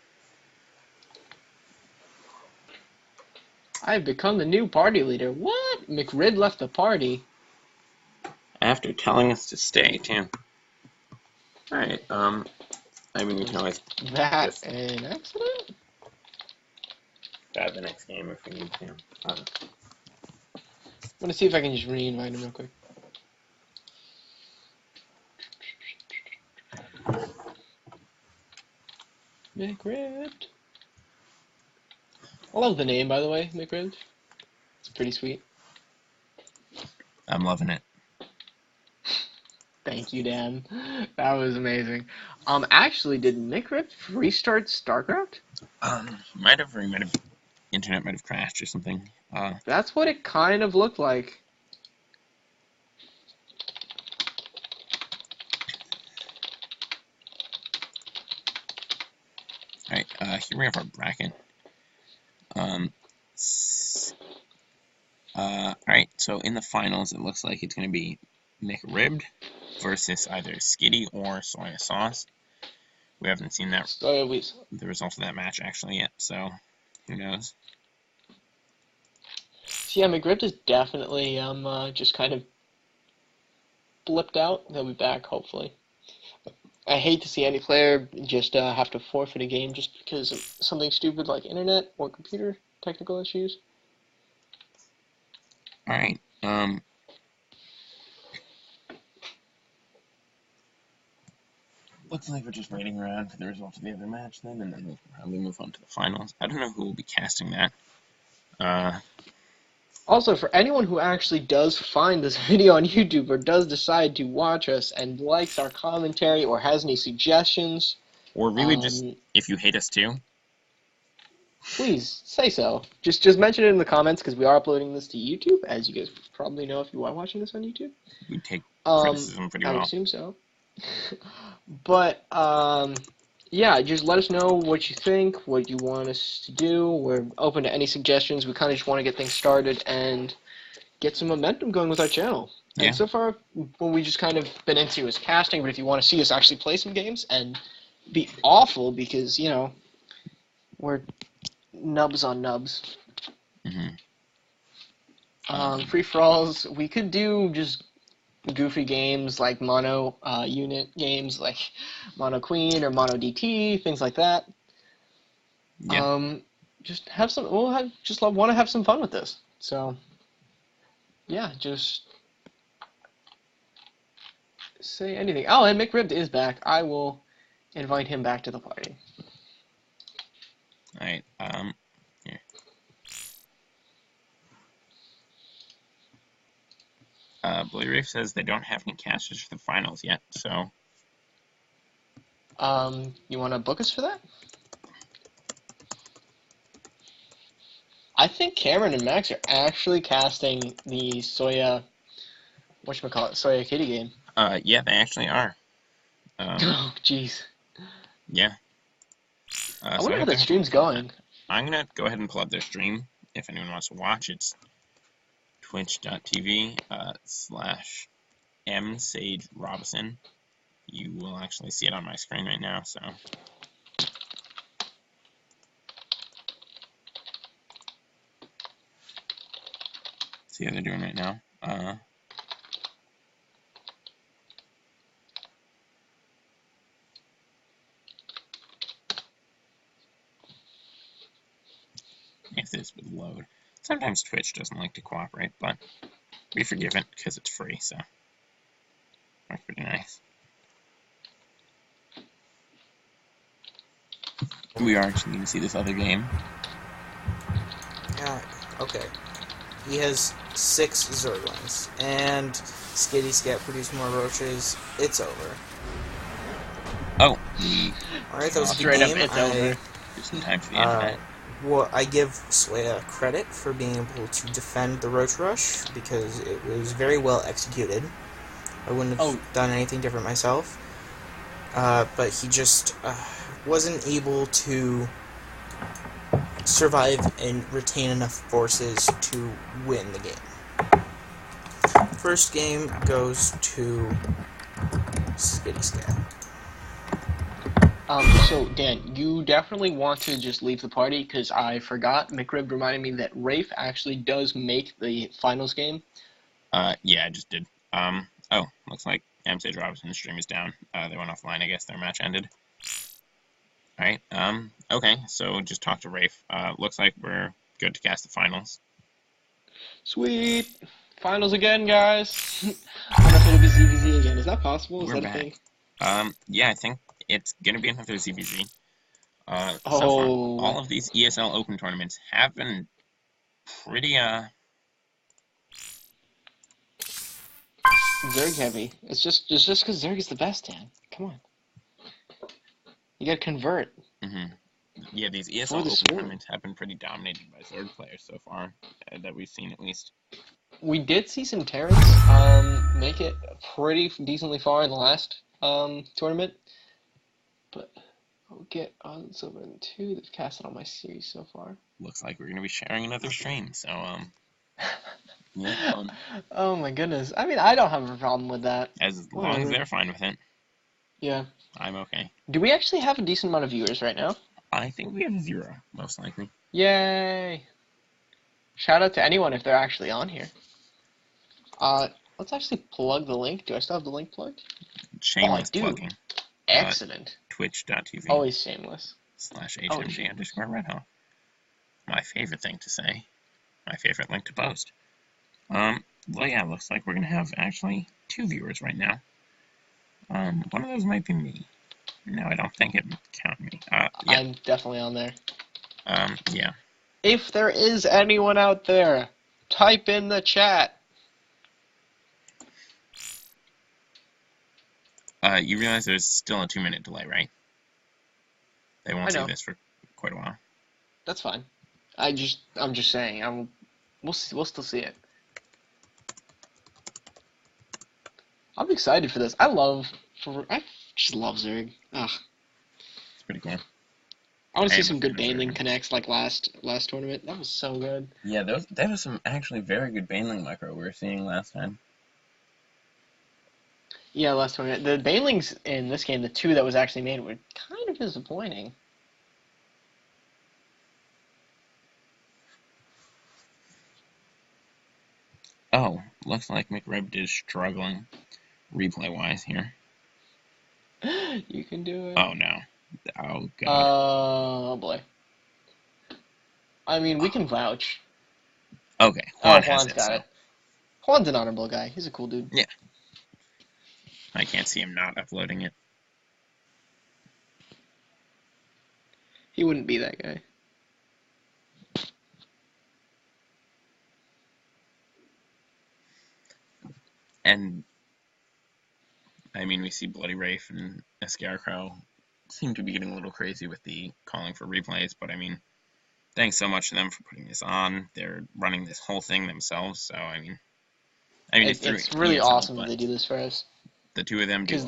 Speaker 2: I've become the new party leader. What? McRib left the party.
Speaker 1: After telling us to stay, too. Alright, I mean, we can always
Speaker 2: That's an accident?
Speaker 1: grab the next game if we need to.
Speaker 2: I'm gonna see if I can just re-invite him real quick. McRib. I love the name, by the way, McRib. It's pretty sweet.
Speaker 1: I'm loving it.
Speaker 2: Thank you, Dan. That was amazing. Actually, did McRib restart StarCraft?
Speaker 1: Might have, internet might have crashed or something.
Speaker 2: That's what it kind of looked like.
Speaker 1: Alright, here we have our bracket. Alright, so in the finals, it looks like it's going to be McRibbed versus either SCII or Soy Sauce. We haven't seen that
Speaker 2: So
Speaker 1: the result of that match actually yet, so who knows?
Speaker 2: yeah, McRib is definitely just kind of blipped out. He'll be back hopefully. I hate to see any player just have to forfeit a game just because of something stupid like internet or computer technical issues.
Speaker 1: All right. Looks like we're just waiting around for the result of the other match then, and then we'll probably move on to the finals. I don't know who will be casting that.
Speaker 2: Also, for anyone who actually does find this video on YouTube or does decide to watch us and likes our commentary or has any suggestions,
Speaker 1: Or really just, if you hate us too.
Speaker 2: please say so. Just mention it in the comments because we are uploading this to YouTube, as you guys probably know if you are watching this on YouTube.
Speaker 1: We take criticism pretty
Speaker 2: I
Speaker 1: well.
Speaker 2: would assume so. But, yeah, just let us know what you think, what you want us to do. We're open to any suggestions. We kind of just want to get things started and get some momentum going with our channel.
Speaker 1: Yeah.
Speaker 2: And so far, what we just kind of been into is casting, but if you want to see us actually play some games and be awful because, you know, we're nubs on nubs. Free-for-alls, we could do just goofy games like mono unit games like mono queen or mono DT, things like that.
Speaker 1: Yeah.
Speaker 2: Just have some. Want to have some fun with this. So, yeah, just say anything. Oh, and McRib is back. I will invite him back to the party.
Speaker 1: All right. Here. Blue Reef says they don't have any casters for the finals yet, so.
Speaker 2: You want to book us for that? I think Cameron and Max are actually casting the Soya, Soya Kitty game.
Speaker 1: Yeah, they actually are.
Speaker 2: Oh, jeez.
Speaker 1: Yeah.
Speaker 2: I wonder how that stream's going.
Speaker 1: I'm gonna go ahead and pull up their stream if anyone wants to watch. It's twitch.tv/msagerobinson. You will actually see it on my screen right now, so. See how they're doing right now. If this would load. Sometimes Twitch doesn't like to cooperate, but we forgive it because it's free, so that's pretty nice. We are actually going to see this other game.
Speaker 4: Yeah, okay. He has 6 Zerglings, and Skitty Scat produced more roaches. It's over.
Speaker 1: Oh,
Speaker 4: Alright, that was a
Speaker 2: straight
Speaker 4: good
Speaker 2: up,
Speaker 4: game.
Speaker 2: it's over.
Speaker 1: Just in time for the internet.
Speaker 4: Well, I give Swaya credit for being able to defend the Roach Rush, because it was very well executed. I wouldn't have done anything different myself. But he just wasn't able to survive and retain enough forces to win the game. First game goes to Skitty Scat.
Speaker 2: So, Dan, you definitely want to just leave the party, because I forgot. McRib reminded me that Rafe actually does make the finals game.
Speaker 1: Yeah, I just did. Oh, looks like Sage Robinson's stream is down. They went offline, I guess their match ended. Alright, okay, so just talk to Rafe. Looks like we're good to cast the finals.
Speaker 2: Sweet! Finals again, guys! I wonder if it'll be ZVZ again. Is that possible? Is
Speaker 1: We're
Speaker 2: that
Speaker 1: back.
Speaker 2: a thing?
Speaker 1: Yeah, I think it's gonna be another ZVZ. So far,
Speaker 2: Oh.
Speaker 1: all of these ESL Open tournaments have been pretty,
Speaker 2: Zerg heavy. It's just because Zerg is the best, Dan. Come on. You gotta convert.
Speaker 1: Yeah, these ESL Open tournaments have been pretty dominated by Zerg players so far, that we've seen at least.
Speaker 2: We did see some Terrans make it pretty decently far in the last tournament, but I'll get on Silver and 2. They've casted on my series so far.
Speaker 1: Looks like we're gonna be sharing another stream, so yeah, fun.
Speaker 2: Oh my goodness. I mean, I don't have a problem with that.
Speaker 1: As long as they're fine with it.
Speaker 2: Yeah.
Speaker 1: I'm okay.
Speaker 2: Do we actually have a decent amount of viewers right now?
Speaker 1: I think we have 0, most likely.
Speaker 2: Yay! Shout out to anyone if they're actually on here. Let's actually plug the link. Do I still have the link plugged?
Speaker 1: Shameless
Speaker 2: dude.
Speaker 1: plugging.
Speaker 2: Excellent.
Speaker 1: Twitch.tv
Speaker 2: Always shameless.
Speaker 1: /HMG_RedHawk. My favorite thing to say. My favorite link to post. Well, yeah, looks like we're going to have actually 2 viewers right now. One of those might be me. No, I don't think it would count me. Yeah.
Speaker 2: I'm definitely on there.
Speaker 1: Yeah.
Speaker 2: If there is anyone out there, type in the chat.
Speaker 1: You realize there's still a 2-minute delay, right? They won't see this for quite a while.
Speaker 2: That's fine. I'm just saying. We'll still see it. I'm excited for this. I just love Zerg. Ugh.
Speaker 1: It's pretty cool.
Speaker 2: I want to see some good Baneling connects like last tournament. That was so good.
Speaker 1: Yeah, that was some actually very good Baneling micro we were seeing last time.
Speaker 2: Yeah, last tournament. The Banelings in this game, the 2 that was actually made, were kind of disappointing.
Speaker 1: Oh, looks like McRib is struggling replay-wise here.
Speaker 2: You can do it.
Speaker 1: Oh, no. Oh, God.
Speaker 2: Oh, boy. I mean, we can vouch.
Speaker 1: Okay, Juan's
Speaker 2: got it. Juan's an honorable guy. He's a cool dude.
Speaker 1: Yeah. I can't see him not uploading it.
Speaker 2: He wouldn't be that guy.
Speaker 1: And, I mean, we see Bloody Wraith and a Scarecrow seem to be getting a little crazy with the calling for replays, but I mean, thanks so much to them for putting this on. They're running this whole thing themselves, so I mean
Speaker 2: it's really
Speaker 1: ESL,
Speaker 2: awesome that they do this for us.
Speaker 1: The 2 of them do.
Speaker 2: Because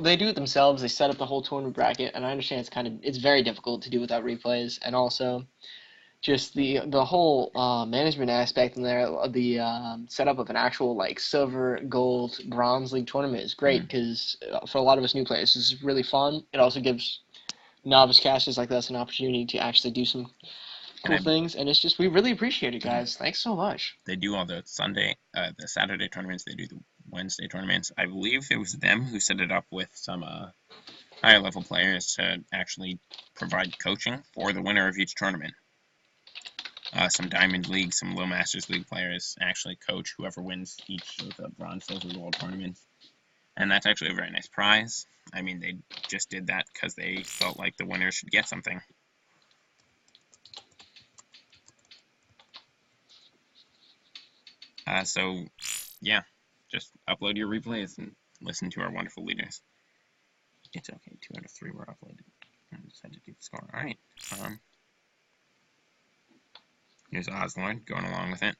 Speaker 2: they do it themselves. They set up the whole tournament bracket, and I understand it's very difficult to do without replays, and also just the whole management aspect in there, the setup of an actual like silver, gold, bronze league tournament is great because for a lot of us new players, this is really fun. It also gives novice casters like us an opportunity to actually do some cool things, and it's just we really appreciate it, guys. Thanks so much.
Speaker 1: They do all the the Saturday tournaments. They do the Wednesday tournaments. I believe it was them who set it up with some higher level players to actually provide coaching for the winner of each tournament. Some Diamond League, some Low Masters League players actually coach whoever wins each of the Bronze, Silver, Gold tournaments. And that's actually a very nice prize. I mean, they just did that because they felt like the winner should get something. So, yeah, just upload your replays and listen to our wonderful leaders. It's okay, 2 out of 3 were uploaded. I just had to do the score. Alright, here's Oslord going along with it.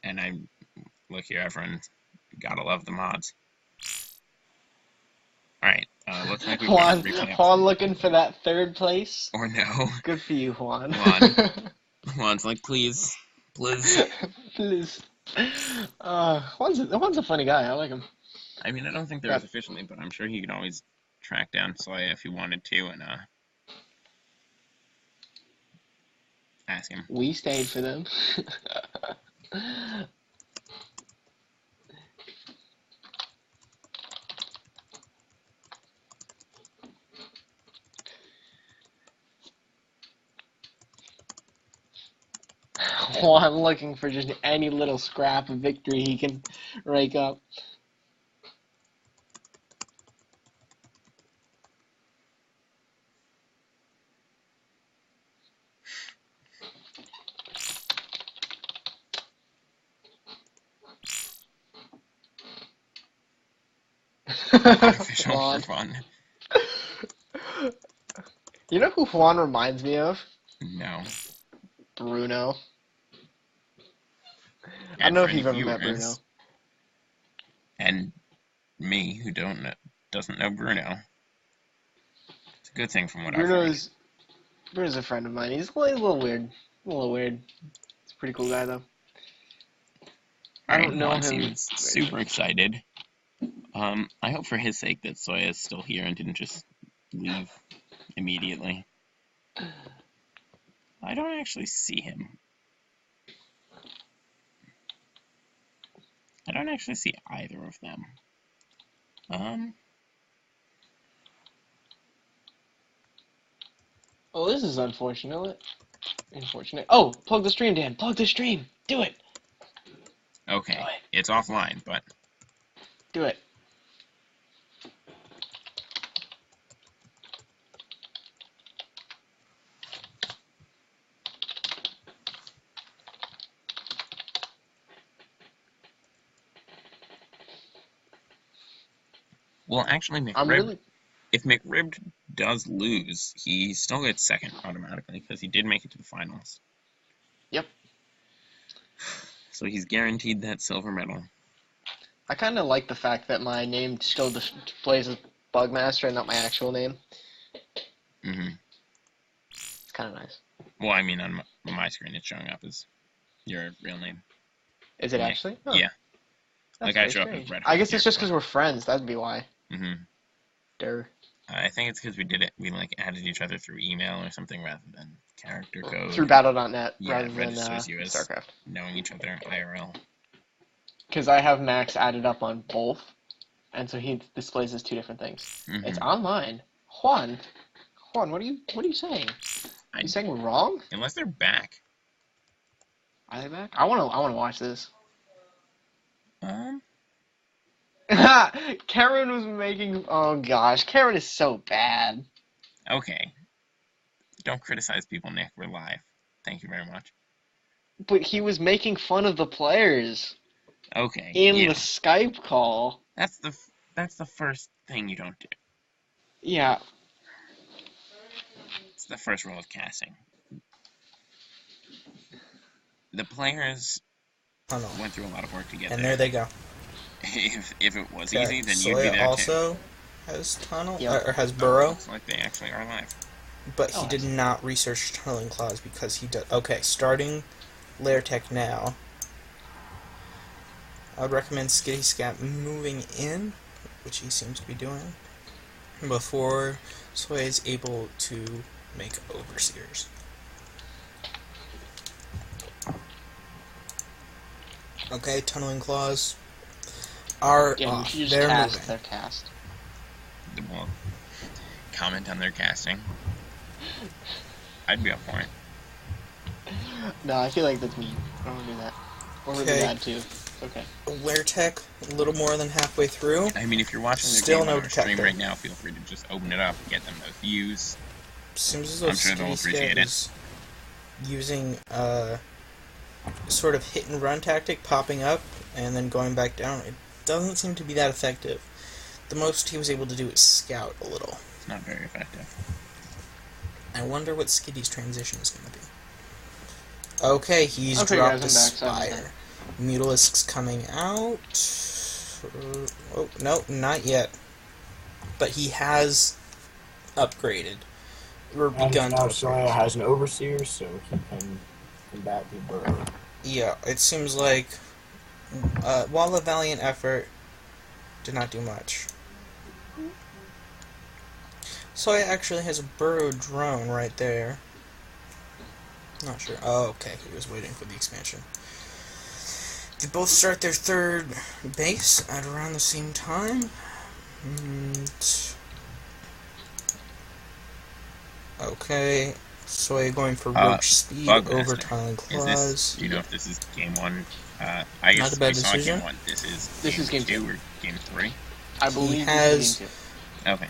Speaker 1: And look here, everyone, gotta love the mods. Alright, looks like we've got a replay.
Speaker 2: Juan looking for that 3rd place?
Speaker 1: Or no.
Speaker 2: Good for you, Juan.
Speaker 1: Juan's like, please. Please.
Speaker 2: Juan's a funny guy. I like him.
Speaker 1: I mean, I don't think there is officially, but I'm sure he could always track down Soya if he wanted to and ask him.
Speaker 2: We stayed for them. Juan looking for just any little scrap of victory he can rake up.
Speaker 1: Artificial for fun.
Speaker 2: You know who Juan reminds me of?
Speaker 1: No.
Speaker 2: Bruno. I don't know if you've ever met Bruno.
Speaker 1: And me, who doesn't know Bruno. It's a good thing from what I've heard.
Speaker 2: Bruno's a friend of mine. He's a little weird. He's a pretty cool guy, though. I don't know
Speaker 1: Juan
Speaker 2: him.
Speaker 1: seems super excited. I hope for his sake that Soya is still here and didn't just leave immediately. I don't actually see him. I don't actually see either of them.
Speaker 2: Oh, this is unfortunate. Unfortunate. Oh, plug the stream, Dan. Plug the stream. Do it.
Speaker 1: Okay,
Speaker 2: Do it.
Speaker 1: it's offline, but
Speaker 2: Do it.
Speaker 1: well, actually, if McRib does lose, he still gets second automatically because he did make it to the finals.
Speaker 2: Yep.
Speaker 1: So he's guaranteed that silver medal.
Speaker 2: I kind of like the fact that my name still displays as Bugmaster and not my actual name. It's kind of nice.
Speaker 1: Well, I mean, on my screen, it's showing up as your real name.
Speaker 2: Is it actually? Oh,
Speaker 1: yeah.
Speaker 2: that's
Speaker 1: Like, I
Speaker 2: very
Speaker 1: show up
Speaker 2: strange.
Speaker 1: as Red
Speaker 2: I guess
Speaker 1: Hawk
Speaker 2: it's
Speaker 1: here,
Speaker 2: just because we're friends. That'd be why. Durr.
Speaker 1: I think it's because we did it. We like added each other through email or something rather than character code.
Speaker 2: Through Battle.net
Speaker 1: Yeah,
Speaker 2: rather
Speaker 1: it
Speaker 2: than
Speaker 1: registers you as
Speaker 2: StarCraft.
Speaker 1: knowing each other IRL.
Speaker 2: Because I have Max added up on both, and so he displays as two different things. It's online. Juan, what are you saying? You saying we're wrong?
Speaker 1: Unless they're back.
Speaker 2: Are they back? I wanna watch this. Karen was making. Oh gosh, Karen is so bad.
Speaker 1: Okay. Don't criticize people, Nick. We're live. Thank you very much.
Speaker 2: But he was making fun of the players.
Speaker 1: Okay.
Speaker 2: In the Skype call.
Speaker 1: That's the first thing you don't do.
Speaker 2: Yeah.
Speaker 1: It's the first rule of casting. The players went through a lot of work to get there.
Speaker 4: And there they go.
Speaker 1: If it was easy, then you'd be
Speaker 4: Soya
Speaker 1: there
Speaker 4: also
Speaker 1: too.
Speaker 4: has tunnel,
Speaker 2: Yep.
Speaker 4: or has burrow.
Speaker 1: Looks like they actually are live.
Speaker 4: But he did not research tunneling claws because he does. Okay, starting layer tech now. I would recommend Skitty Scat moving in, which he seems to be doing, before Soya is able to make overseers. Okay, tunneling claws are off. They're moving.
Speaker 2: Their cast.
Speaker 1: Well, comment on their casting. I'd be up for it.
Speaker 2: No, I feel like that's mean. I don't want to do that. Or really bad too. Okay.
Speaker 4: Lair Tech, a little more than halfway through.
Speaker 1: I mean, if you're watching their
Speaker 4: Still
Speaker 1: game
Speaker 4: no
Speaker 1: on our stream
Speaker 4: detector.
Speaker 1: right now, feel free to just open it up, get them those views.
Speaker 4: Seems as though
Speaker 1: I'm sure they'll
Speaker 4: Skitty
Speaker 1: appreciate
Speaker 4: Scat
Speaker 1: it.
Speaker 4: is using sort of hit and run tactic, popping up and then going back down. It doesn't seem to be that effective. The most he was able to do is scout a little.
Speaker 1: It's not very effective.
Speaker 4: I wonder what Skitty's transition is going to be. Okay, he's dropped a Spire. Mutalisk's coming out. Oh, no, not yet. But he has upgraded. Or begun to
Speaker 5: now
Speaker 4: upgrade.
Speaker 5: Soya has an Overseer, so he can combat the burrow.
Speaker 4: Yeah, it seems like while a valiant effort did not do much. Soya actually has a burrow drone right there. Not sure. Oh, okay. He was waiting for the expansion. They both start their third base at around the same time. Okay. Soya going for roach speed over tunneling claws.
Speaker 1: Do you know if this is game one? I guess
Speaker 4: Not a bad
Speaker 1: we saw
Speaker 4: decision.
Speaker 1: game one. This is game two or game three?
Speaker 2: I believe
Speaker 4: He
Speaker 2: this
Speaker 4: has
Speaker 2: is game two.
Speaker 1: Okay.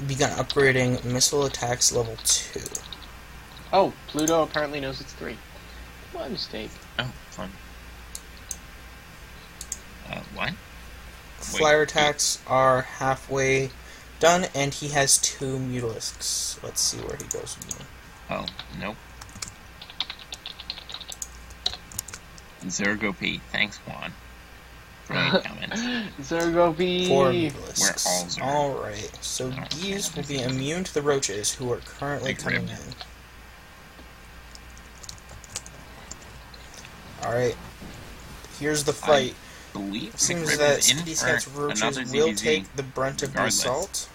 Speaker 4: begun upgrading missile attacks level 2.
Speaker 2: Oh, Pluto apparently knows it's 3. My mistake.
Speaker 1: Oh, fun. What?
Speaker 4: Flyer attacks are halfway done, and he has 2 Mutalisks. Let's see where he goes from there.
Speaker 1: Oh, nope. Zergo P. Thanks, Juan. Brilliant comments.
Speaker 2: Zergo P.
Speaker 4: 4
Speaker 1: We're
Speaker 4: Mutalisks.
Speaker 1: all Zerg.
Speaker 4: Alright, so these will be immune to the roaches who are currently
Speaker 1: Big
Speaker 4: coming
Speaker 1: rib.
Speaker 4: in. Alright. Here's the fight.
Speaker 1: Believe
Speaker 4: It seems
Speaker 1: McRib
Speaker 4: that
Speaker 1: is in
Speaker 4: Skitty
Speaker 1: for
Speaker 4: Scat's
Speaker 1: another
Speaker 4: roaches will
Speaker 1: ZVZ
Speaker 4: take the brunt of the
Speaker 1: regardless.
Speaker 4: assault.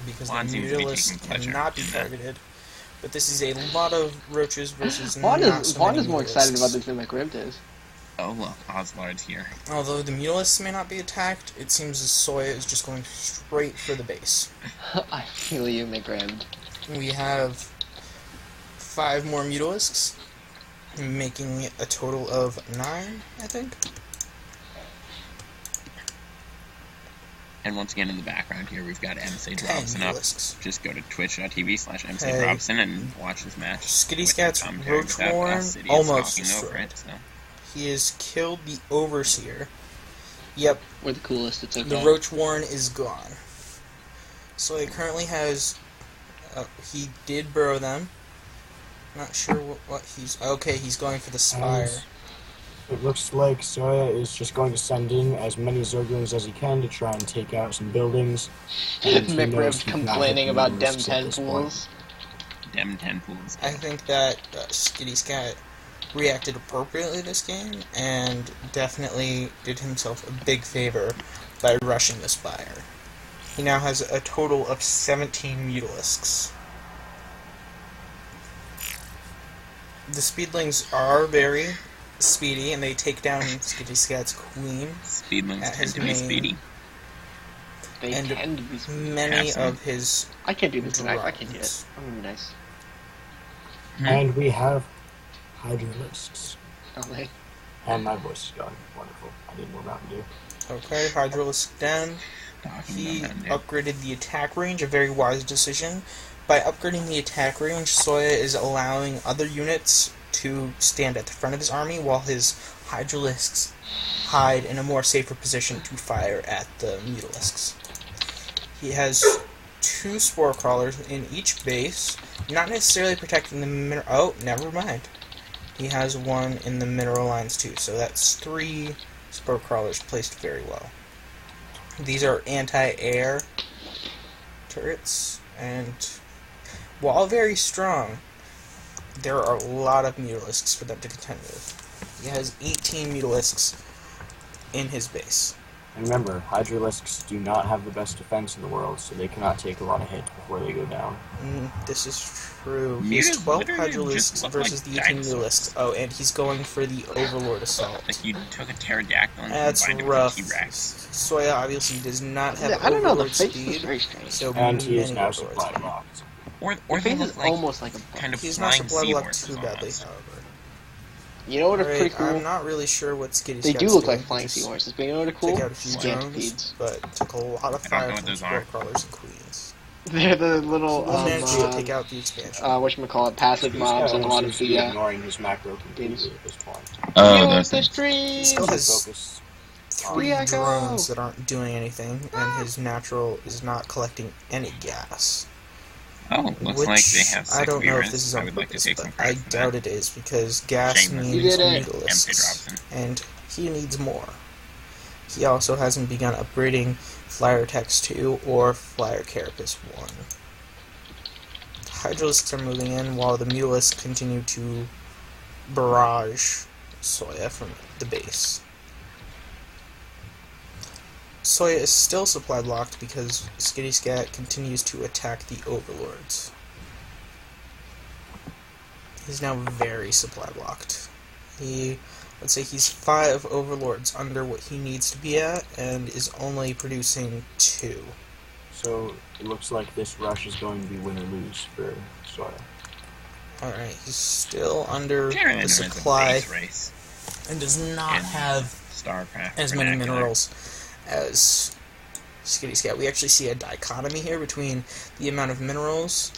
Speaker 4: Because
Speaker 1: Juan
Speaker 4: the
Speaker 1: seems to be
Speaker 4: Mutalisk
Speaker 1: taking pleasure
Speaker 4: cannot be
Speaker 1: in that.
Speaker 4: targeted. But this is a lot of roaches versus
Speaker 2: Vaughn
Speaker 4: not so many
Speaker 2: is more excited
Speaker 4: Mutalisks.
Speaker 2: about this than McRib is.
Speaker 1: Oh look, Oslard's here.
Speaker 4: Although the Mutalisks may not be attacked, it seems as Soya is just going straight for the base.
Speaker 2: I feel you, McRib.
Speaker 4: We have 5 more Mutalisks, making a total of 9, I think.
Speaker 1: And once again in the background here, we've got MC
Speaker 4: 10
Speaker 1: Robson up.
Speaker 4: Mutalisks.
Speaker 1: Just go to twitch.tv/MC
Speaker 4: Hey.
Speaker 1: Robson and watch this match.
Speaker 4: Skitty
Speaker 1: with
Speaker 4: Scat's
Speaker 1: the commentary
Speaker 4: Roach
Speaker 1: without
Speaker 4: Warren
Speaker 1: us. It is
Speaker 4: almost
Speaker 1: talking over
Speaker 4: destroyed.
Speaker 1: it, so.
Speaker 4: He has killed the Overseer. Yep,
Speaker 2: We're the coolest, it's okay.
Speaker 4: the Roach Warren is gone. So he currently has... he did burrow them. Not sure what he's... Okay, he's going for the Spire.
Speaker 5: It looks like Soya is just going to send in as many Zerglings as he can to try and take out some buildings. And he knows
Speaker 2: McRib's
Speaker 5: he cannot
Speaker 2: complaining
Speaker 5: hit the
Speaker 2: about dem
Speaker 5: Mutalisks at
Speaker 2: 10
Speaker 5: this point.
Speaker 2: pools.
Speaker 1: Dem 10 pools.
Speaker 4: I think that Skitty Scat reacted appropriately this game, and definitely did himself a big favor by rushing the Spire. He now has a total of 17 Mutalisks. The Speedlings are very speedy, and they take down Skitty Scat's Queen.
Speaker 1: Speedlings
Speaker 4: at
Speaker 1: tend
Speaker 4: his
Speaker 1: to be
Speaker 4: main-
Speaker 1: speedy.
Speaker 2: They
Speaker 4: And
Speaker 2: tend to be speedy.
Speaker 4: Many
Speaker 1: Absolutely.
Speaker 4: of his
Speaker 2: I can't do this tonight. I can't do it.
Speaker 4: drones.
Speaker 2: I'm gonna be nice.
Speaker 5: And we have Hydralisks.
Speaker 2: Oh, wait.
Speaker 5: And my voice is going. Wonderful. I need more Mountain Dew.
Speaker 4: Okay, Hydralisk down.
Speaker 1: Talking
Speaker 4: He
Speaker 1: about them,
Speaker 4: upgraded the attack range, a very wise decision. By upgrading the attack range, Soya is allowing other units to stand at the front of his army, while his Hydralisks hide in a more safer position to fire at the Mutalisks. He has 2 Spore Crawlers in each base, not necessarily protecting the mineral... Oh, never mind. He has 1 in the mineral lines too, so that's 3 Spore Crawlers placed very well. These are anti-air turrets, and while very strong, there are a lot of Mutalisks for them to contend with. He has 18 Mutalisks in his base.
Speaker 5: And remember, Hydralisks do not have the best defense in the world, so they cannot take a lot of hits before they go down.
Speaker 4: This is true. He has
Speaker 1: Mutas
Speaker 4: 12
Speaker 1: literally just
Speaker 4: Hydralisks
Speaker 1: look
Speaker 4: versus
Speaker 1: like
Speaker 4: the 18
Speaker 1: dinosaurs.
Speaker 4: Mutalisks. Oh, and he's going for the Overlord Assault.
Speaker 1: Like you took a pterodactyl and
Speaker 4: That's
Speaker 1: combined it
Speaker 4: rough.
Speaker 1: with a T-Rex.
Speaker 4: Soya obviously does not have
Speaker 2: I don't know, the
Speaker 4: Overlord
Speaker 2: face is
Speaker 4: speed,
Speaker 2: very strange.
Speaker 4: so
Speaker 5: And he is
Speaker 4: many
Speaker 5: now
Speaker 4: Overlords.
Speaker 5: supply blocked.
Speaker 1: Or
Speaker 2: The
Speaker 1: they
Speaker 2: face
Speaker 1: look
Speaker 2: is
Speaker 1: like
Speaker 2: almost like a
Speaker 1: kind of
Speaker 4: He's not
Speaker 1: flying
Speaker 4: supply blocked
Speaker 1: seahorses
Speaker 4: too badly,
Speaker 1: almost.
Speaker 4: however.
Speaker 2: You know what are pretty
Speaker 4: Alright,
Speaker 2: cool?
Speaker 4: I'm not really sure what Skitty
Speaker 2: They
Speaker 4: Scat's
Speaker 2: do look
Speaker 4: doing.
Speaker 2: like flying
Speaker 4: Just
Speaker 2: seahorses, but you know what are cool?
Speaker 4: Took out a few
Speaker 1: Scant
Speaker 4: drones,
Speaker 2: feeds.
Speaker 4: but took a lot of
Speaker 1: I don't know
Speaker 4: fire
Speaker 1: what
Speaker 4: from
Speaker 1: those
Speaker 4: Spore
Speaker 1: are.
Speaker 4: Crawlers and Queens.
Speaker 2: They're the little,
Speaker 4: We'll manage to take out the expansion.
Speaker 2: whatchamacallit, passive
Speaker 5: He's
Speaker 2: mobs and a lot of
Speaker 5: seems to be
Speaker 2: the,
Speaker 5: ignoring his macro completely
Speaker 2: games.
Speaker 5: at this point.
Speaker 1: Oh,
Speaker 2: Yo,
Speaker 1: those
Speaker 2: the
Speaker 1: things.
Speaker 2: stream!
Speaker 4: He still has
Speaker 5: Focus.
Speaker 4: 3
Speaker 2: Here I go.
Speaker 4: drones that aren't doing anything, and his natural is not collecting any gas.
Speaker 1: Oh, looks
Speaker 4: Which,
Speaker 1: like they have 6
Speaker 4: I don't know if
Speaker 1: mirrors.
Speaker 4: this is
Speaker 1: I
Speaker 4: on
Speaker 1: would like to
Speaker 4: purpose,
Speaker 1: take
Speaker 4: but
Speaker 1: some
Speaker 4: I
Speaker 1: credit for
Speaker 4: doubt
Speaker 1: that.
Speaker 4: it is, because gas
Speaker 1: Shameless.
Speaker 2: You
Speaker 4: means
Speaker 2: did it.
Speaker 1: MC
Speaker 4: Mutalisks,
Speaker 1: Robson.
Speaker 4: and he needs more. He also hasn't begun upgrading Flyer Tex 2 or Flyer Carapace 1. Hydralisks are moving in, while the Mutalisks continue to barrage Soya from the base. Soya is still supply blocked because Skitty Scat continues to attack the Overlords. He's now very supply blocked. Let's say he's 5 Overlords under what he needs to be at, and is only producing 2.
Speaker 5: So it looks like this rush is going to be win or lose for Soya.
Speaker 4: Alright, he's still under
Speaker 1: Generally
Speaker 4: the
Speaker 1: known as a
Speaker 4: supply,
Speaker 1: base race
Speaker 4: and does not
Speaker 1: in
Speaker 4: have
Speaker 1: StarCraft
Speaker 4: as many
Speaker 1: vernacular.
Speaker 4: minerals as Skitty Scat. We actually see a dichotomy here between the amount of minerals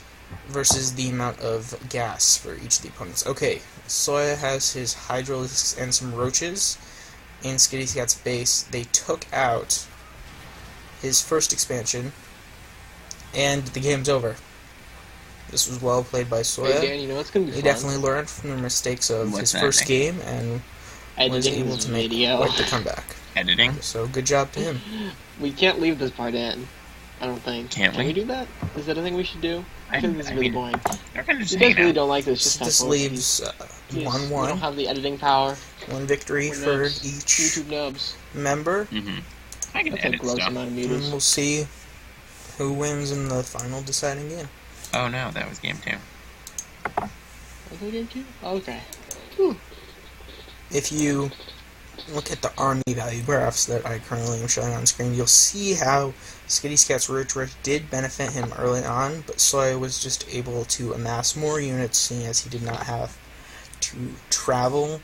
Speaker 4: versus the amount of gas for each of the opponents. Okay, Soya has his Hydralisks and some Roaches in Skitty Scat's base. They took out his first expansion, and the game's over. This was well played by Soya.
Speaker 2: Hey, Dan, you know what's gonna be
Speaker 4: He
Speaker 2: fun?
Speaker 4: definitely learned from the mistakes of
Speaker 1: What's
Speaker 4: his
Speaker 1: that
Speaker 4: first
Speaker 1: thing?
Speaker 4: game, and was
Speaker 2: Editing
Speaker 4: able
Speaker 2: this
Speaker 4: to make
Speaker 2: video.
Speaker 4: quite the comeback.
Speaker 1: Editing?
Speaker 4: So good job to him.
Speaker 2: We can't leave this part in. I don't think.
Speaker 1: Can't
Speaker 2: Can
Speaker 1: we?
Speaker 2: we do that? Is that a thing we should do? I think this is really boring.
Speaker 1: They're gonna just
Speaker 2: You guys
Speaker 1: hang
Speaker 2: really
Speaker 1: out.
Speaker 2: don't like this. Just
Speaker 4: So this
Speaker 2: fast-forward,
Speaker 4: leaves
Speaker 2: please. We
Speaker 4: 1-1.
Speaker 2: don't have the editing power.
Speaker 4: One victory
Speaker 2: We're
Speaker 4: for
Speaker 2: nubs.
Speaker 4: each
Speaker 2: YouTube nubs.
Speaker 4: member.
Speaker 1: I can
Speaker 2: That's a
Speaker 1: edit
Speaker 2: gross
Speaker 1: stuff.
Speaker 2: amount of
Speaker 4: And
Speaker 2: meters.
Speaker 4: we'll see who wins in the final deciding game.
Speaker 1: Oh no, that was game 2.
Speaker 2: Was it game 2? Okay. Whew.
Speaker 4: If you look at the army value graphs that I currently am showing on screen, you'll see how Skitty Scat's Roach Rush did benefit him early on, but Soy was just able to amass more units, seeing as he did not have to travel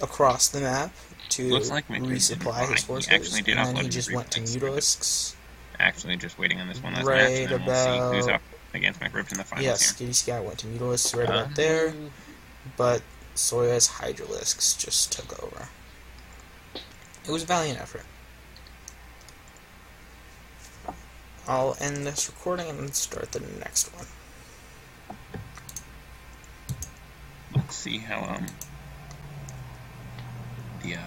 Speaker 4: across the map to
Speaker 1: Looks like McRib
Speaker 4: resupply
Speaker 1: didn't
Speaker 4: his
Speaker 1: fly.
Speaker 4: forces,
Speaker 1: He actually did
Speaker 4: and then
Speaker 1: upload
Speaker 4: he
Speaker 1: his
Speaker 4: just went to
Speaker 1: replays.
Speaker 4: Mutalisks.
Speaker 1: Actually, just waiting on this one last
Speaker 4: Right
Speaker 1: match, and then we'll see who's
Speaker 4: about-
Speaker 1: up against McRib in the finals
Speaker 4: Yes,
Speaker 1: here.
Speaker 4: Skitty Scat went to Mutalisks right about there, but Soya's Hydralisks just took over. It was a valiant effort. I'll end this recording and start the next one.
Speaker 1: Let's see how the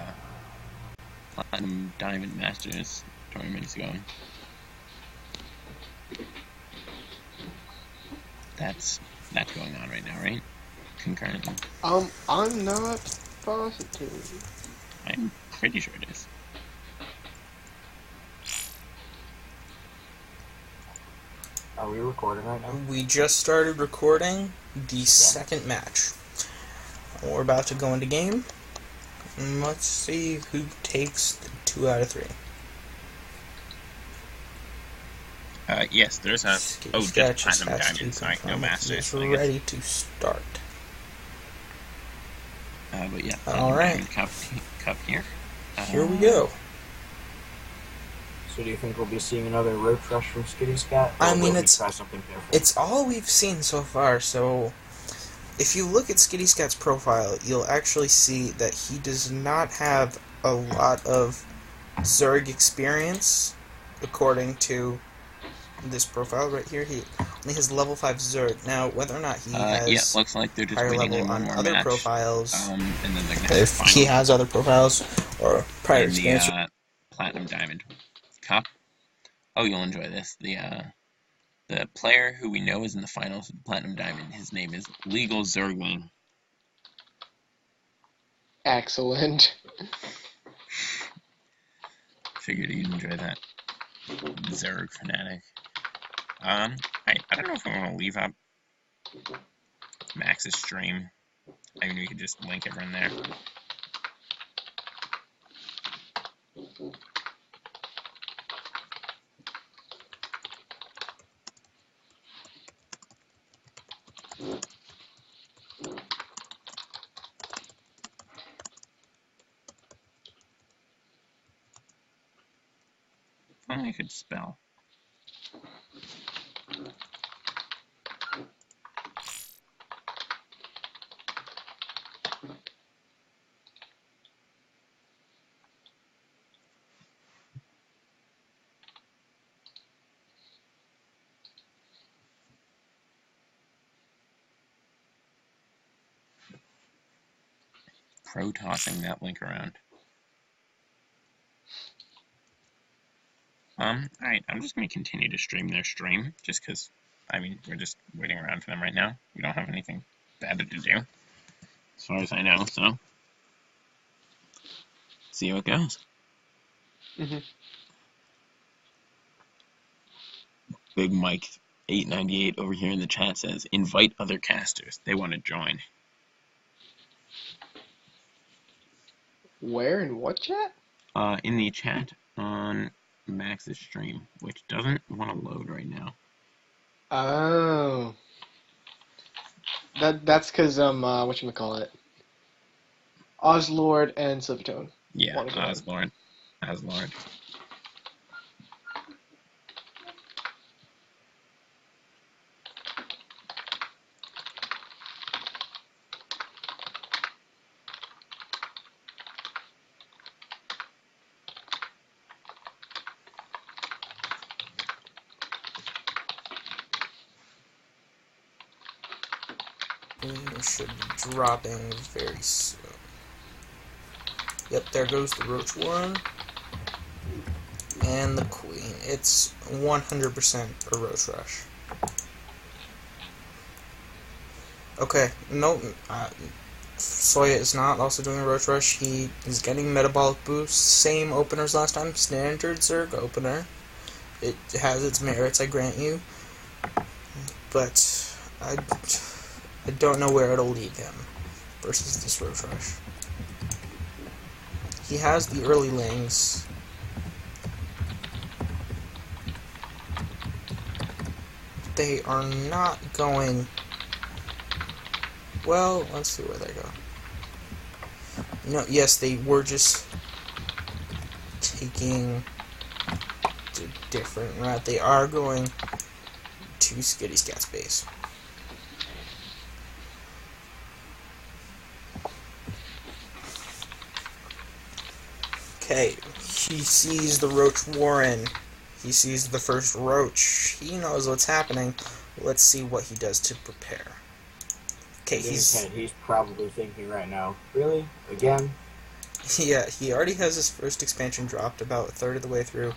Speaker 1: Platinum Diamond Masters tournament is going. That's going on right now, right? Concurrently.
Speaker 2: I'm not positive.
Speaker 1: I'm pretty sure it is.
Speaker 5: Are we recording right now?
Speaker 4: We just started recording the second match. We're about to go into game. And let's see who takes the 2 out of 3.
Speaker 1: Yes, there's a... Oh, just Platinum Diamond, sorry, no Masters.
Speaker 4: It's
Speaker 1: I guess.
Speaker 4: ready to start.
Speaker 1: But yeah,
Speaker 4: All right.
Speaker 1: Diamond Cup here.
Speaker 4: Here we go.
Speaker 5: So do you think we'll be seeing another Roach Rush from Skitty Scat?
Speaker 4: I
Speaker 5: or
Speaker 4: mean,
Speaker 5: will we
Speaker 4: it's-
Speaker 5: try something different?
Speaker 4: It's all we've seen so far, so if you look at Skitty Scat's profile, you'll actually see that he does not have a lot of Zerg experience, according to this profile right here. He only has level 5 Zerg. Now, whether or not he has
Speaker 1: Yeah, looks like they're just
Speaker 4: higher
Speaker 1: waiting
Speaker 4: level
Speaker 1: on
Speaker 4: on
Speaker 1: one more
Speaker 4: other
Speaker 1: match.
Speaker 4: profiles,
Speaker 1: And then they're gonna have
Speaker 4: if
Speaker 1: the
Speaker 4: he
Speaker 1: final
Speaker 4: has other profiles or prior
Speaker 1: in
Speaker 4: experience.
Speaker 1: the Platinum Diamond Cup. Oh, you'll enjoy this. The player who we know is in the finals of the Platinum Diamond, his name is Legal Zergling.
Speaker 2: Excellent.
Speaker 1: Figured you'd enjoy that. Zerg fanatic. I don't know if I want to leave up Max's stream. I mean, we could just link everyone there. If only I could spell. Pro-tossing that link around. Alright, I'm just going to continue to stream their stream, just because, I mean, we're just waiting around for them right now. We don't have anything better to do, as far as I know, so... See how it goes. Big Mike 898 over here in the chat says, invite other casters. They want to join.
Speaker 2: Where and what chat?
Speaker 1: In the chat on Max's stream, which doesn't want to load right now.
Speaker 2: Oh. That's because whatchamacallit? Ozlord and Silvertone.
Speaker 1: Yeah,
Speaker 2: Wanna join.
Speaker 1: Oslord.
Speaker 4: We should be dropping very soon. Yep, there goes the Roach one. and the queen. It's 100% a roach rush. Okay, no, Soya is not also doing a roach rush. He is getting metabolic boost. Same opener as last time. Standard Zerg opener. It has its merits, I grant you. But I don't know where it'll leave him versus this roach rush. He has the early lings. They are not going... Well, let's see where they go. No, yes, they were just taking a different route. They are going to Skitty Scat's base. Okay, he sees the Roach Warren. He sees the first Roach. He knows what's happening. Let's see what he does to prepare. Okay,
Speaker 5: he's probably thinking right now, really? Again?
Speaker 4: Yeah, he already has his first expansion dropped about a third of the way through,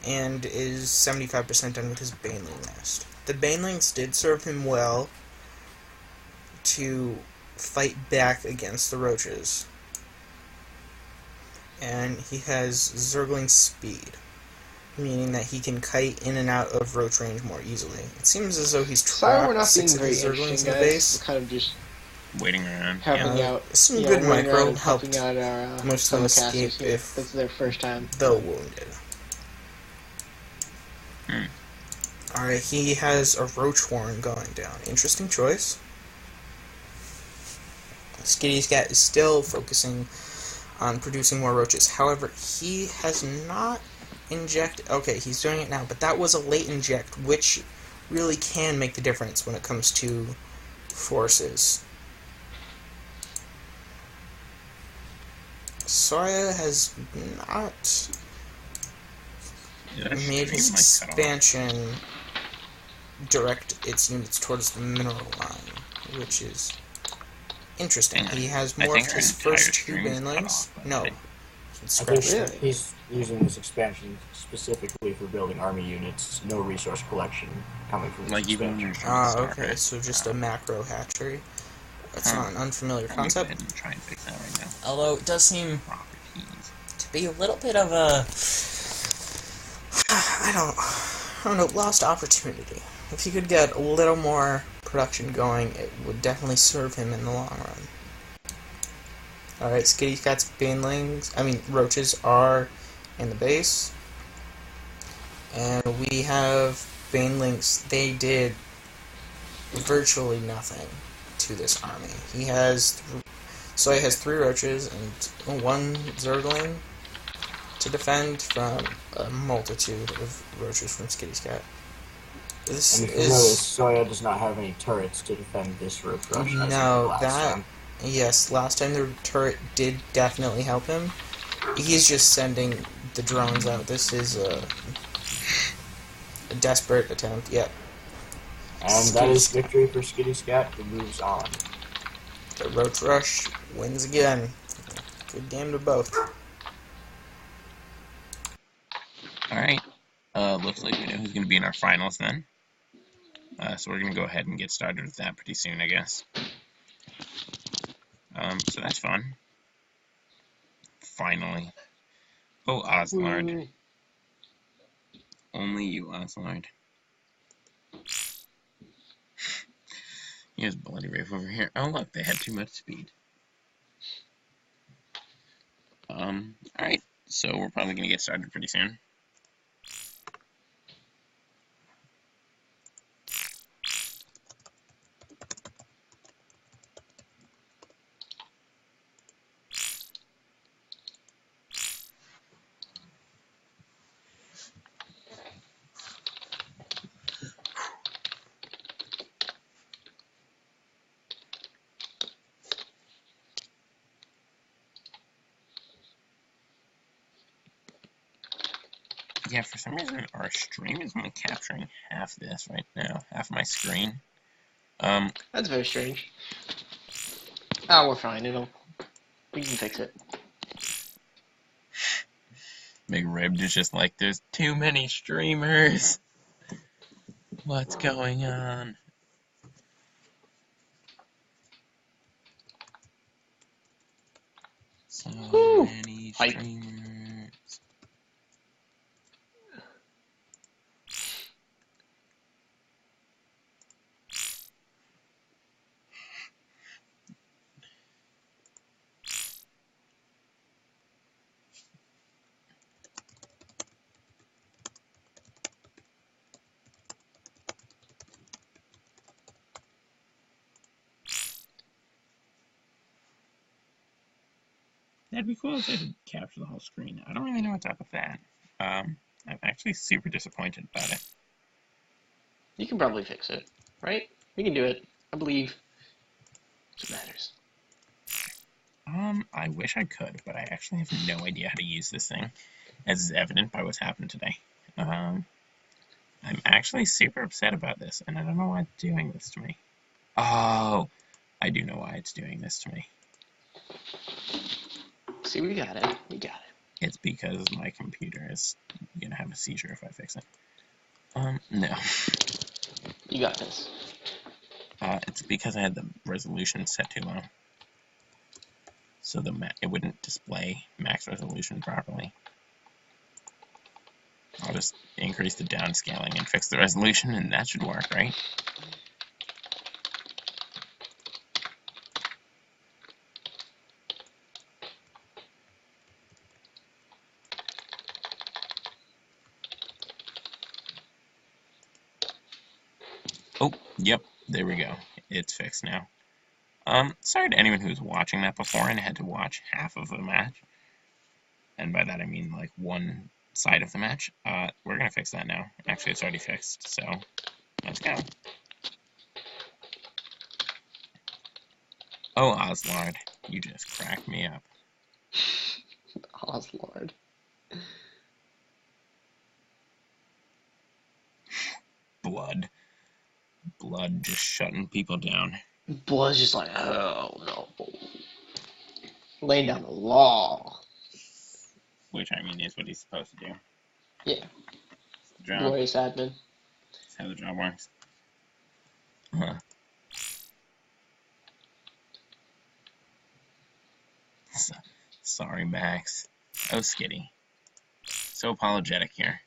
Speaker 4: and is 75% done with his Baneling nest. The Banelings did serve him well to fight back against the Roaches. And he has Zergling speed, meaning that he can kite in and out of roach range more easily. It seems as though he's trapped 6 of his Zerglings in the base.
Speaker 2: We're kind of just
Speaker 1: waiting around.
Speaker 2: helping out.
Speaker 4: Some good micro
Speaker 2: helping
Speaker 4: helped
Speaker 2: out our
Speaker 4: most of them escape if
Speaker 2: that's their first time.
Speaker 4: though wounded. Alright, he has a Roach Warren going down. Interesting choice. Skitty Scat is still focusing on producing more roaches. However, he has not injected... Okay, he's doing it now, but that was a late inject, which really can make the difference when it comes to forces. Soya has not made his expansion direct its units towards the mineral line, which is interesting. He has morphed his first 2 Banelings. No.
Speaker 5: Really? He's using this expansion specifically for building army units, no resource collection coming from this expansion.
Speaker 4: Okay, so just a macro hatchery. That's not an unfamiliar concept.
Speaker 1: Go ahead and try and fix that right now.
Speaker 4: Although it does seem to be a little bit of a... I don't know, lost opportunity. If he could get a little more production going, it would definitely serve him in the long run. Alright, Skitty Scat's Roaches are in the base. And we have Banelings. They did virtually nothing to this army. He has... So he has 3 Roaches and 1 Zergling to defend from a multitude of Roaches from Skitty Scat. This
Speaker 5: and if you notice, Soya does not have any turrets to defend this Roach Rush.
Speaker 4: No, yes, last time the turret did definitely help him. He's just sending the drones out. This is a desperate attempt, yep.
Speaker 5: And that is victory for Skitty Scat, who moves on.
Speaker 4: The Roach Rush wins again. Good game to both.
Speaker 1: Alright, looks like we know who's going to be in our finals then. So we're going to go ahead and get started with that pretty soon, I guess. So that's fun. Finally. Oh, Oslard. Only you, Oslard. Here's Bloody Rave over here. Oh, look, they had too much speed. Alright, so we're probably going to get started pretty soon. Yeah, for some reason our stream is only capturing half this right now, half my screen.
Speaker 2: That's very strange. Oh, we're fine. We can fix it.
Speaker 1: McRibbed is just like, there's too many streamers. What's going on? So many
Speaker 2: Hype.
Speaker 1: streamers. That'd be cool if they could capture the whole screen. I don't really know what's up with that. I'm actually super disappointed about it.
Speaker 2: You can probably fix it, right? We can do it. I believe. It matters.
Speaker 1: I wish I could, but I actually have no idea how to use this thing, as is evident by what's happened today. I'm actually super upset about this, and I don't know why it's doing this to me. Oh, I do know why it's doing this to me.
Speaker 2: See, we got it. We got it.
Speaker 1: It's because my computer is gonna have a seizure if I fix it. No.
Speaker 2: You got this.
Speaker 1: It's because I had the resolution set too low. So it wouldn't display max resolution properly. I'll just increase the downscaling and fix the resolution, and that should work, right? Oh, yep, there we go. It's fixed now. Sorry to anyone who's watching that before and had to watch half of the match. And by that I mean like one side of the match. We're gonna fix that now. Actually, it's already fixed, so let's go. Oh, Oslard, you just cracked me up.
Speaker 2: Oslard.
Speaker 1: Blood. Blood just shutting people down.
Speaker 2: Blood's just like, oh no. Laying down the law.
Speaker 1: Which, I mean, is what he's supposed to do.
Speaker 2: Yeah.
Speaker 1: Job.
Speaker 2: Glorious admin.
Speaker 1: That's how the job works. Huh. Sorry, Max. Oh, Skitty. So apologetic here.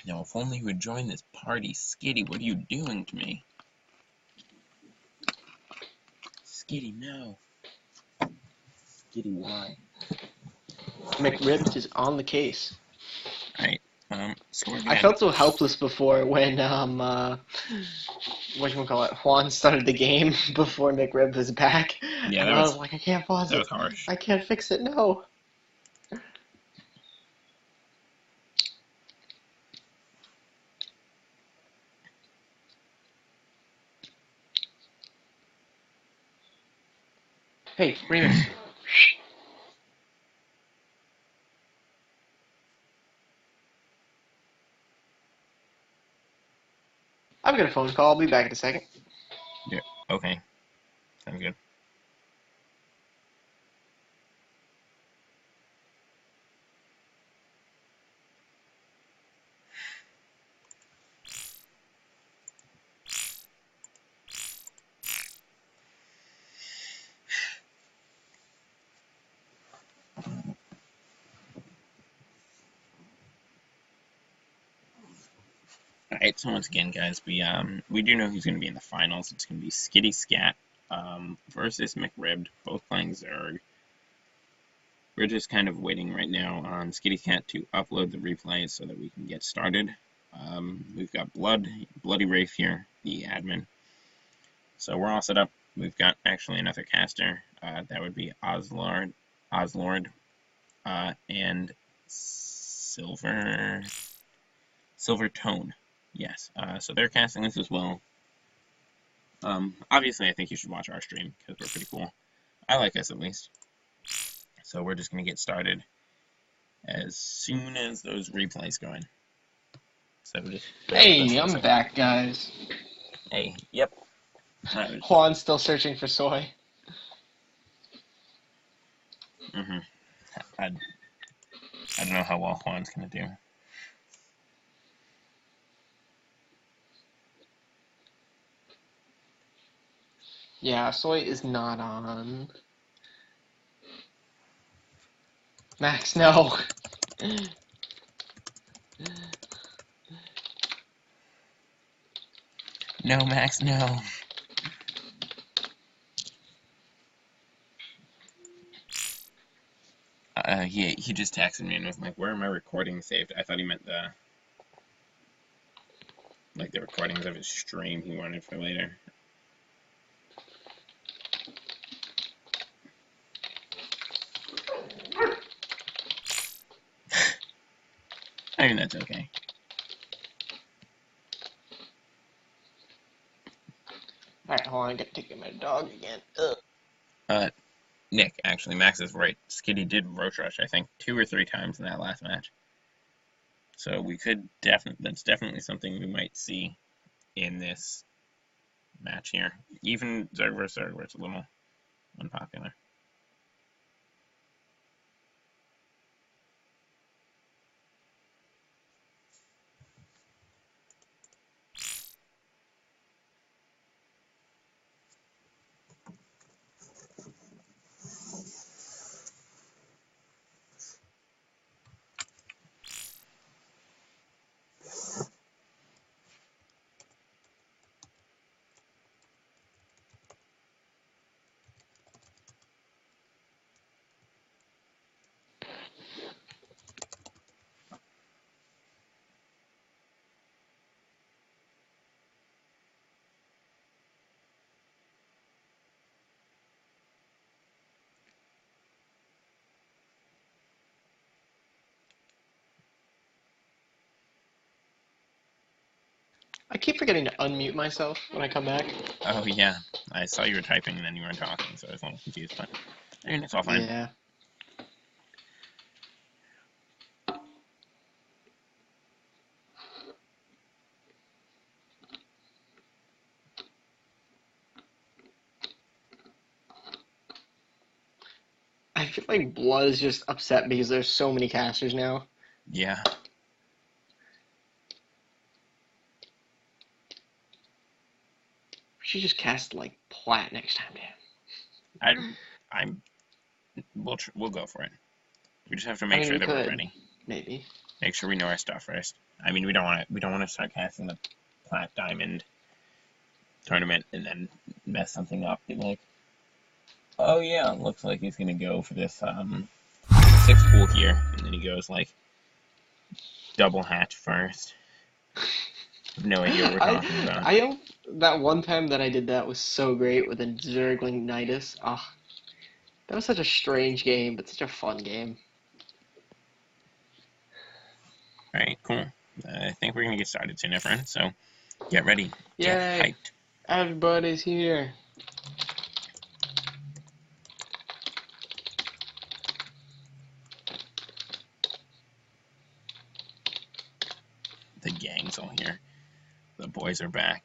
Speaker 1: Now, if only you would join this party. Skitty, what are you doing to me? Skitty, no. Skitty, why?
Speaker 2: McRibbed is on the case.
Speaker 1: Right. So
Speaker 2: I felt so helpless before when whatchamacallit, Juan started the game before McRib was back.
Speaker 1: Yeah,
Speaker 2: and I was like, I can't pause it.
Speaker 1: That was harsh.
Speaker 2: I can't fix it, no. Hey, Remus. I've got a phone call. I'll be back in a second.
Speaker 1: Yeah, okay. Sounds good. Alright, so once again, guys, we do know who's going to be in the finals. It's going to be Skitty Scat versus McRibbed, both playing Zerg. We're just kind of waiting right now on Skitty Cat to upload the replays so that we can get started. We've got Bloody Wraith here, the admin. So we're all set up. We've got actually another caster. That would be Oslard, and Silver Tone. Yes, so they're casting this as well. Obviously, I think you should watch our stream, because we're pretty cool. I like us, at least. So we're just going to get started as soon as those replays go in. So just
Speaker 2: Hey, I'm back, guys.
Speaker 1: Hey, yep.
Speaker 2: Juan's still searching for soy.
Speaker 1: Mm-hmm. I don't know how well Juan's gonna do.
Speaker 2: Yeah, soy is not on. Max, no.
Speaker 1: No, Max, no. He just texted me and was like, "Where are my recordings saved?" I thought he meant the recordings of his stream he wanted for later. I mean, that's okay.
Speaker 2: Alright, hold on, I gotta take care of my dog again. Ugh.
Speaker 1: Nick, actually, Max is right. Skitty did roach rush, I think, 2 or 3 times in that last match. So we could that's definitely something we might see in this match here. Even Zerg vs. Zerg, where it's a little unpopular.
Speaker 2: I keep forgetting to unmute myself when I come back.
Speaker 1: Oh, yeah. I saw you were typing and then you weren't talking, so I was a little confused, but I mean, it's all fine.
Speaker 2: Yeah. I feel like Blood is just upset because there's so many casters now.
Speaker 1: Yeah.
Speaker 2: We should just cast like Plat next time, damn.
Speaker 1: We'll go for it. We just have to
Speaker 2: I
Speaker 1: make
Speaker 2: mean,
Speaker 1: sure
Speaker 2: we
Speaker 1: that we're
Speaker 2: could,
Speaker 1: ready.
Speaker 2: maybe.
Speaker 1: Make sure we know our stuff first. I mean, we don't want to start casting the Plat Diamond tournament and then mess something up. Be like, oh yeah, looks like he's gonna go for this 6 pool here, and then he goes like double hatch first. I have no idea what we're talking about.
Speaker 2: I don't. That one time that I did that was so great with a Zergling Nidus. Ah, that was such a strange game, but such a fun game.
Speaker 1: Alright, cool. I think we're gonna get started soon, everyone. So get ready. Get
Speaker 2: Yay!
Speaker 1: hyped.
Speaker 2: Everybody's here.
Speaker 1: The gang's all here. The boys are back.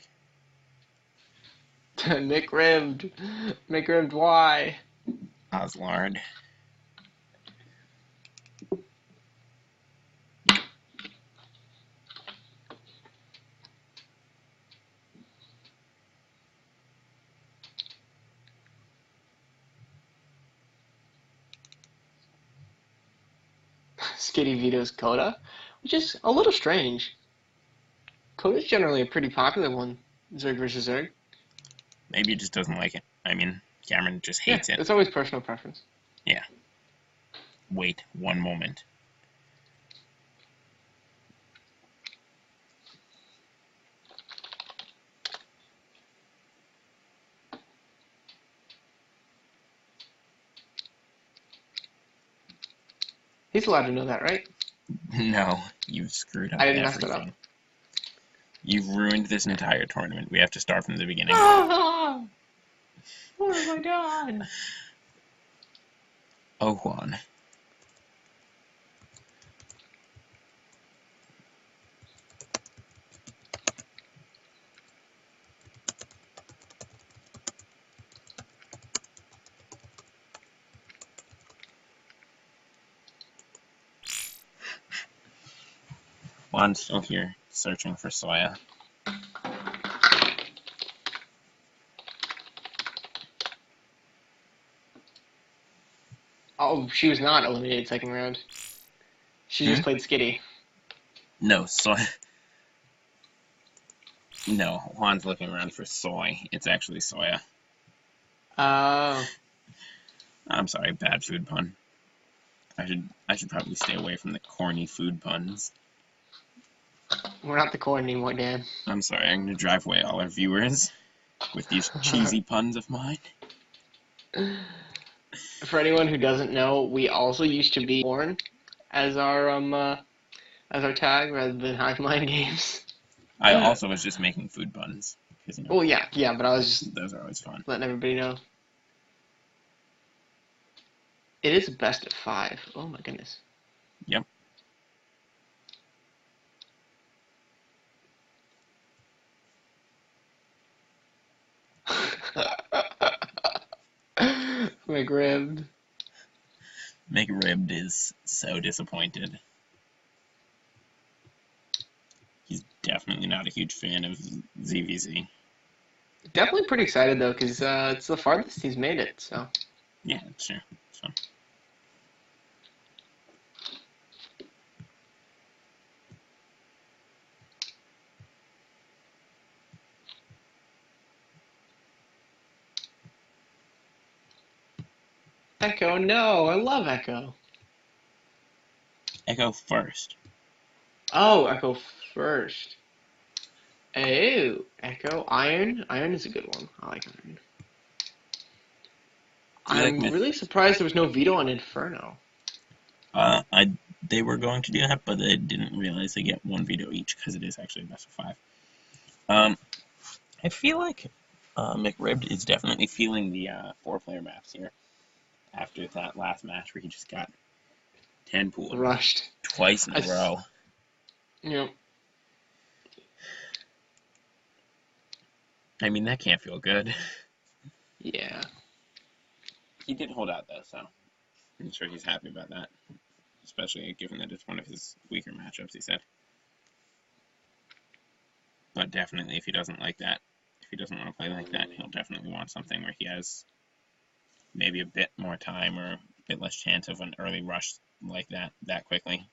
Speaker 2: McRibmed. McRibmed, why?
Speaker 1: Oslard.
Speaker 2: Skitty vetoes Coda, which is a little strange. Coda's generally a pretty popular one, Zerg versus Zerg.
Speaker 1: Maybe he just doesn't like it. I mean, Cameron just hates it.
Speaker 2: It's always personal preference.
Speaker 1: Yeah. Wait one moment.
Speaker 2: He's allowed to know that, right?
Speaker 1: No, you've screwed up
Speaker 2: I didn't mess it up.
Speaker 1: everything. You've ruined this entire tournament. We have to start from the beginning.
Speaker 2: Ah! What have I done?
Speaker 1: Oh, Juan. Juan's still here, searching for Soya.
Speaker 2: Oh, she was not eliminated second round. She just played Skitty.
Speaker 1: No, Soya. No, Juan's looking around for soy. It's actually Soya.
Speaker 2: Oh.
Speaker 1: I'm sorry, bad food pun. I should probably stay away from the corny food puns.
Speaker 2: We're not the core anymore, Dan.
Speaker 1: I'm sorry, I'm gonna drive away all our viewers with these cheesy puns of mine.
Speaker 2: For anyone who doesn't know, we also used to be born as our tag rather than Hive Mind Games.
Speaker 1: I also was just making food puns. You know,
Speaker 2: well, yeah, but I was just
Speaker 1: those are always fun.
Speaker 2: letting everybody know. It is a best of 5. Oh my goodness.
Speaker 1: Yep.
Speaker 2: McRib.
Speaker 1: McRib is so disappointed. He's definitely not a huge fan of ZVZ.
Speaker 2: Definitely pretty excited though, because it's the farthest he's made it. So.
Speaker 1: Yeah, sure. So.
Speaker 2: Echo, no, I love Echo.
Speaker 1: Echo first.
Speaker 2: Oh, Echo first. Oh, Echo. Iron. Iron is a good one. I like Iron. I'm really surprised there was no veto on Inferno.
Speaker 1: They were going to do that, but they didn't realize they get 1 veto each because it is actually a best of 5. I feel like McRib is definitely feeling the 4-player maps here after that last match where he just got 10 pooled.
Speaker 2: Rushed.
Speaker 1: Twice in a row.
Speaker 2: Yep.
Speaker 1: I mean, that can't feel good.
Speaker 2: Yeah.
Speaker 1: He did hold out, though, so I'm sure he's happy about that. Especially given that it's one of his weaker matchups, he said. But definitely, if he doesn't like that, if he doesn't want to play like that, he'll definitely want something where he has maybe a bit more time or a bit less chance of an early rush like that quickly.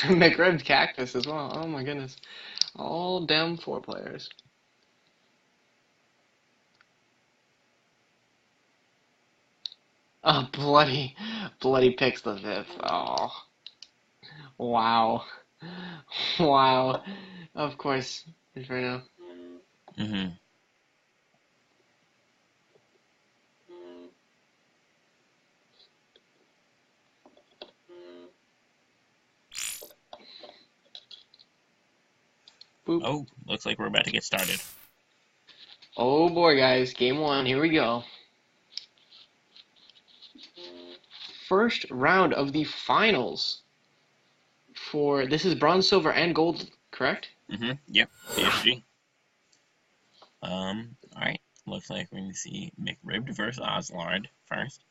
Speaker 2: McRib's Cactus as well. Oh my goodness. All damn 4 players. Oh, bloody picks the 5th. Oh. Wow. Wow. Of course. Inferno.
Speaker 1: Mm-hmm.
Speaker 2: Boop.
Speaker 1: Oh, looks like we're about to get started.
Speaker 2: Oh boy, guys. Game 1. Here we go. First round of the finals. This is bronze, silver, and gold, correct?
Speaker 1: Mm-hmm. Yep. PSG. Alright. Looks like we're going to see McRib versus Oslard first.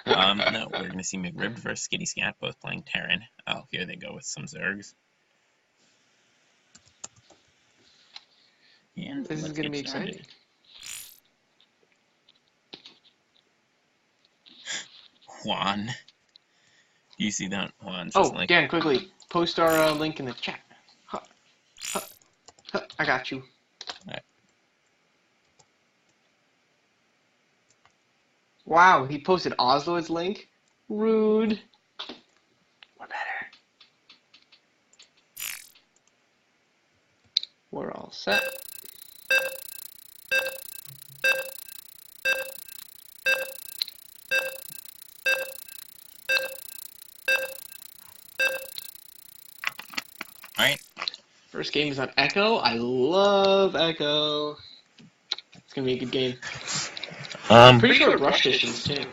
Speaker 1: No, we're going to see McRib versus Skitty Scat, both playing Terran. Oh, here they go with some Zergs. And
Speaker 2: This is going to be exciting.
Speaker 1: Juan. Do you see that? Juan's
Speaker 2: Oh,
Speaker 1: just like...
Speaker 2: Dan, quickly, post our link in the chat. Huh. Huh. Huh. I got you.
Speaker 1: Right.
Speaker 2: Wow, he posted Oslo's link? Rude. We're better. We're all set.
Speaker 1: Alright.
Speaker 2: First game is on Echo. I love Echo. It's gonna be a good game. Pretty sure rush distance too.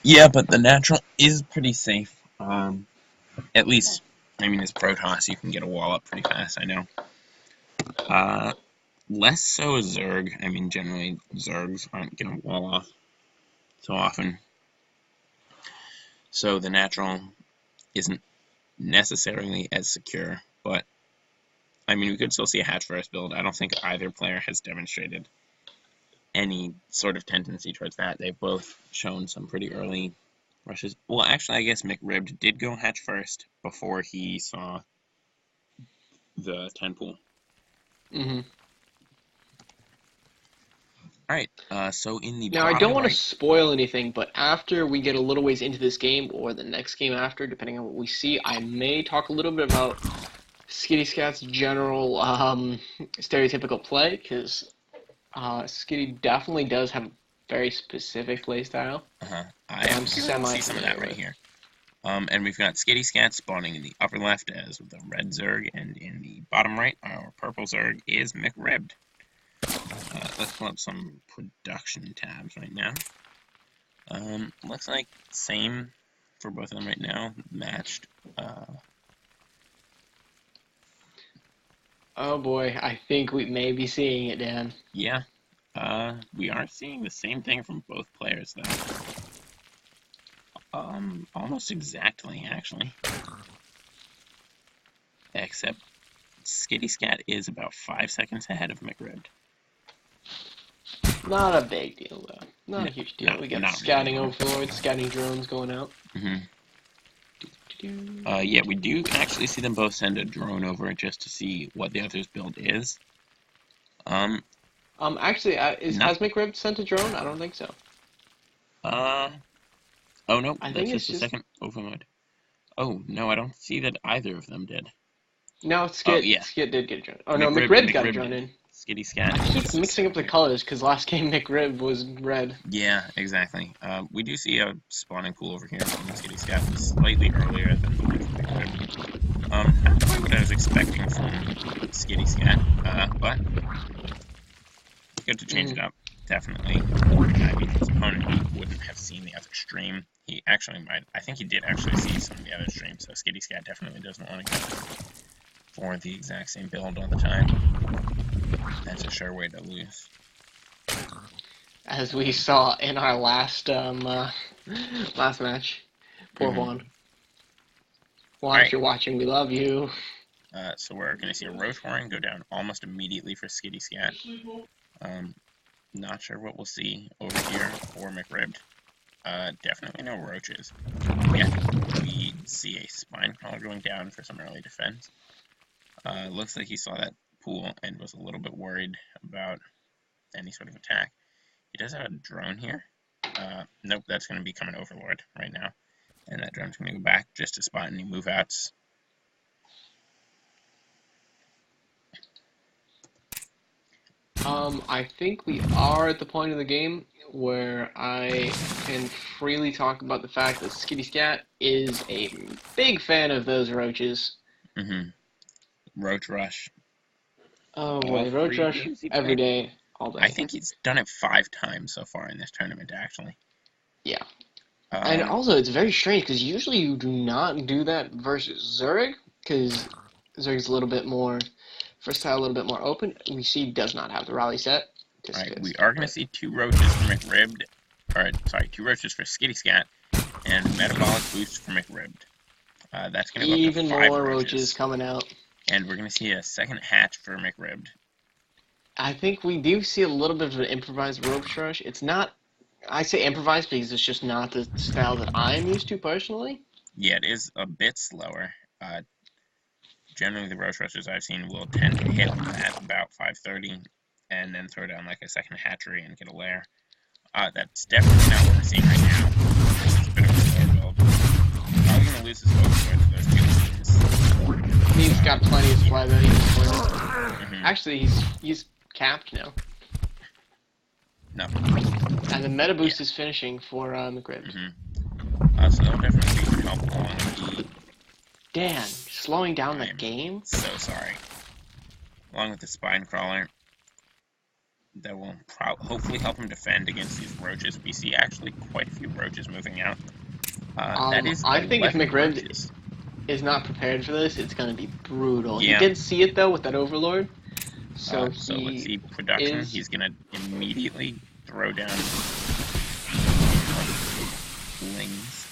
Speaker 1: Yeah, but the natural is pretty safe. At least, I mean, as Protoss, you can get a wall up pretty fast, I know. Less so as Zerg. I mean, generally, Zergs aren't going to wall off so often. so the natural isn't necessarily as secure, but I mean, we could still see a hatch first build. I don't think either player has demonstrated any sort of tendency towards that. They've both shown some pretty early rushes. Well, actually, I guess McRibbed did go hatch first before he saw the 10 pool.
Speaker 2: Mm-hmm.
Speaker 1: Alright, so in the
Speaker 2: Now, I don't want to
Speaker 1: right,
Speaker 2: spoil anything, but after we get a little ways into this game, or the next game after, depending on what we see, I may talk a little bit about Skitty Scat's general stereotypical play, because Skitty definitely does have a very specific play style.
Speaker 1: I am see some of that right here. And we've got Skitty Scat spawning in the upper left as with the red Zerg, and in the bottom right, our purple Zerg is McRibbed. Let's pull up some production tabs right now. Looks like same for both of them right now, matched.
Speaker 2: Oh boy, I think we may be seeing it, Dan.
Speaker 1: Yeah, we are seeing the same thing from both players, though. Almost exactly, actually. Except Skitty Scat is about 5 seconds ahead of McRibbed.
Speaker 2: Not a big deal, though. Not a huge deal. We got scouting
Speaker 1: really
Speaker 2: overlords, scouting drones going out.
Speaker 1: Yeah, we do actually see them both send a drone over just to see what the other's build is.
Speaker 2: Actually, has McRib sent a drone? I don't think so.
Speaker 1: Oh no,
Speaker 2: I
Speaker 1: that's
Speaker 2: think
Speaker 1: just the second overload. Oh no, I don't see that either of them did.
Speaker 2: No, Skit did get a drone. Oh no, McRib got a drone in.
Speaker 1: Skitty Scat.
Speaker 2: I keep mixing up the colors because last game McRib was red.
Speaker 1: Yeah, exactly. We do see a spawning pool over here from Skitty Scat slightly earlier than the one from McRib. Not quite what I was expecting from Skitty Scat, but good to change it up. Definitely. I mean, his opponent, he wouldn't have seen the other stream. He actually might. I think he did actually see some of the other streams, so Skitty Scat definitely doesn't want to go for the exact same build all the time. That's a sure way to lose.
Speaker 2: As we saw in our last last match. Poor Juan. Juan, if you're watching, we love you.
Speaker 1: So we're going to see a Roach Warren go down almost immediately for Skitty Scat. Not sure what we'll see over here for McRibbed. Definitely no roaches. Yeah, we see a spine crawler going down for some early defense. Looks like he saw that pool and was a little bit worried about any sort of attack. He does have a drone here. Nope, that's going to become an overlord right now. And that drone's going to go back just to spot any move outs.
Speaker 2: I think we are at the point of the game where I can freely talk about the fact that Skitty Scat is a big fan of those roaches.
Speaker 1: Roach Rush.
Speaker 2: Oh boy, Roach Rush every day, all day.
Speaker 1: I think he's done it 5 times so far in this tournament, actually.
Speaker 2: Yeah. And also, it's very strange, because usually you do not do that versus Zurg, because Zurg's a little bit more versatile, a little bit more open. We see does not have the rally set.
Speaker 1: Alright, we are going to see 2 roaches for McRibbed, or sorry, 2 roaches for Skitty Scat, and metabolic boost for McRibbed. That's going to go
Speaker 2: even
Speaker 1: up to 5
Speaker 2: more roaches coming out.
Speaker 1: And we're going to see a second hatch for McRibbed.
Speaker 2: I think we do see a little bit of an improvised roach rush. It's not, I say improvised because it's just not the style that I'm used to personally.
Speaker 1: Yeah, it is a bit slower. Generally, the roach rushers I've seen will tend to hit at about 5:30 and then throw down like a second hatchery and get a lair. That's definitely not what we're seeing right now. It's a bit of a slower build. Probably going to lose his overlord to those 2 machines.
Speaker 2: He's got plenty of supply though. Actually, he's capped now.
Speaker 1: No.
Speaker 2: And the meta boost is finishing for McRib.
Speaker 1: So that'll definitely be helpful on the...
Speaker 2: Dan, slowing down the game?
Speaker 1: So sorry. Along with the spine crawler, that will hopefully help him defend against these roaches. We see actually quite a few roaches moving out. That is
Speaker 2: I think if McRib
Speaker 1: roaches.
Speaker 2: Is not prepared for this, it's going to be brutal.
Speaker 1: Yeah.
Speaker 2: He did see it though with that overlord. So
Speaker 1: let's see production. He's going to immediately throw down lings.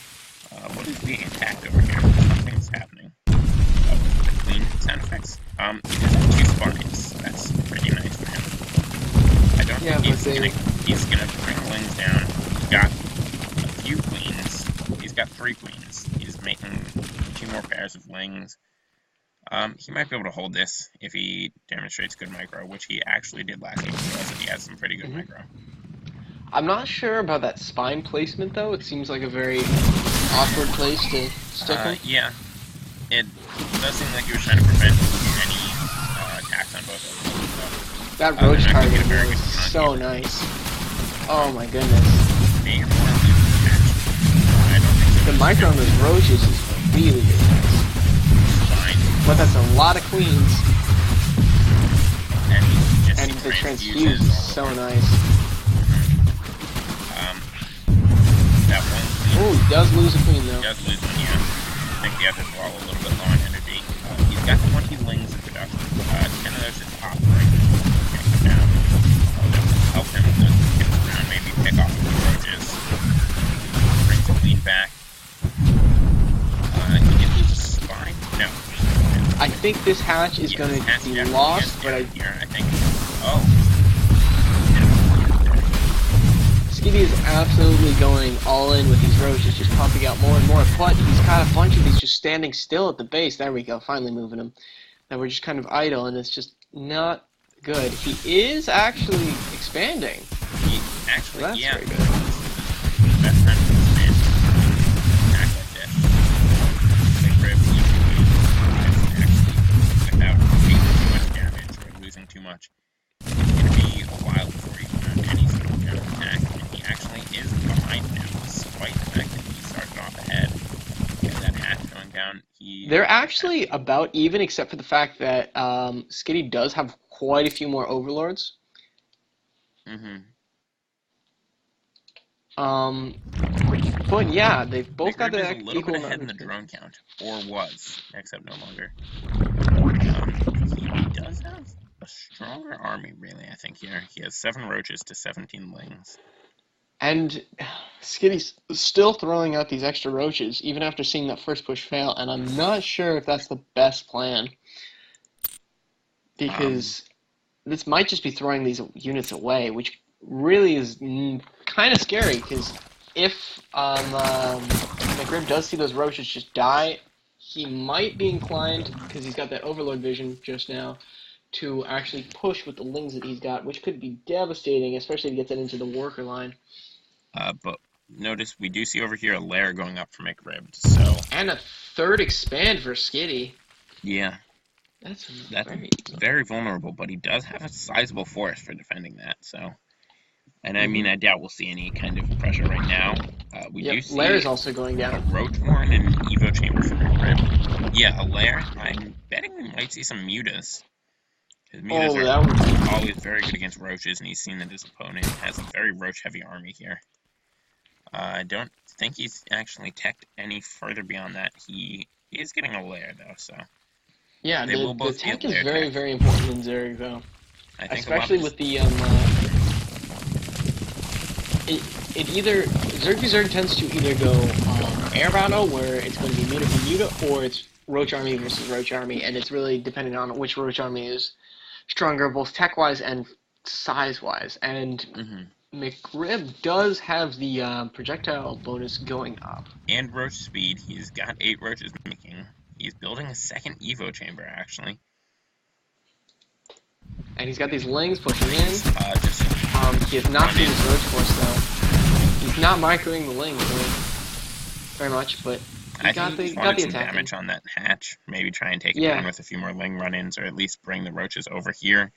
Speaker 1: What is being attacked over here? Something's happening. Oh, the queen sound effects. He does have 2 spines. That's pretty nice for him. I don't think he's gonna bring lings down. He's got a few queens. He's got 3 queens. He's making 2 more pairs of lings. He might be able to hold this if he demonstrates good micro, which he actually did last game. So he has some pretty good micro.
Speaker 2: I'm not sure about that spine placement, though. It seems like a very awkward place to stick him.
Speaker 1: Yeah. It does seem like he was trying to prevent any attacks on both of them. So,
Speaker 2: that roach target was so nice. Oh my goodness.
Speaker 1: Maybe I don't think so.
Speaker 2: The micro on those roaches is really good. But that's a lot of queens. And the transfuse is so nice.
Speaker 1: That one queen.
Speaker 2: Oh, he does lose a queen though.
Speaker 1: He does lose one, yeah. I think the others were all a little bit low on energy. He's got 20 lings in production. 10 of those is top right. Down. That will help him to get around, maybe pick off the roaches. Brings the queen back. He can lose a spine? No.
Speaker 2: I think this hatch is going to be lost, but I
Speaker 1: think. Oh.
Speaker 2: SCII is absolutely going all in with these roaches, just pumping out more and more. But he's got a bunch of these just standing still at the base. There we go, finally moving them. Now we're just kind of idle, and it's just not good. He is actually expanding.
Speaker 1: Actually,
Speaker 2: that's
Speaker 1: yeah.
Speaker 2: very good.
Speaker 1: That's not an expansion. Attack like this. Like ribs without taking too much damage or losing too much. It's going to be a while before he can mount any sort of counter attack, and he actually is behind now, despite the fact that he started off ahead. And that hatch going down,
Speaker 2: they're actually about even, except for the fact that SCII does have quite a few more overlords. But yeah, they've both got the
Speaker 1: a little
Speaker 2: equal
Speaker 1: bit ahead in
Speaker 2: amount
Speaker 1: the
Speaker 2: of
Speaker 1: drone count, or was, except no longer. He does have a stronger army, really, I think, here. He has 7 roaches to 17 lings.
Speaker 2: And SCII's still throwing out these extra roaches, even after seeing that first push fail, and I'm not sure if that's the best plan. Because this might just be throwing these units away, which really is kind of scary, because if McRib does see those roaches just die, he might be inclined, because he's got that overlord vision just now, to actually push with the lings that he's got, which could be devastating, especially if he gets it into the worker line.
Speaker 1: But notice we do see over here a lair going up for McRib, so...
Speaker 2: And a 3rd expand for SCII.
Speaker 1: Yeah.
Speaker 2: That's
Speaker 1: very vulnerable, but he does have a sizable force for defending that, so... And I mean, I doubt we'll see any kind of pressure right now. We do see
Speaker 2: lair is also going down.
Speaker 1: A roach horn and evo chamber for McRib. Yeah, a lair. I'm betting we might see some mutas. Because mutas are always very good against roaches, and he's seen that his opponent has a very roach-heavy army here. I don't think he's actually teched any further beyond that. He is getting a lair, though, so...
Speaker 2: Yeah, the tech is very, very important in Zerg, though.
Speaker 1: I think
Speaker 2: especially with the, Zerg tends to either go air battle, where it's going to be muta for muta, or it's roach army versus roach army, and it's really depending on which roach army is stronger, both tech-wise and size-wise. And McRib does have the projectile bonus going up.
Speaker 1: And roach speed. He's got 8 roaches making. He's building a 2nd evo chamber, actually.
Speaker 2: And he's got these lings pushing in. He has not seen his roach force, though. He's not microing the lings very much, but he got the attack.
Speaker 1: Damage on that hatch. Maybe try and take it down with a few more ling run-ins, or at least bring the roaches over here.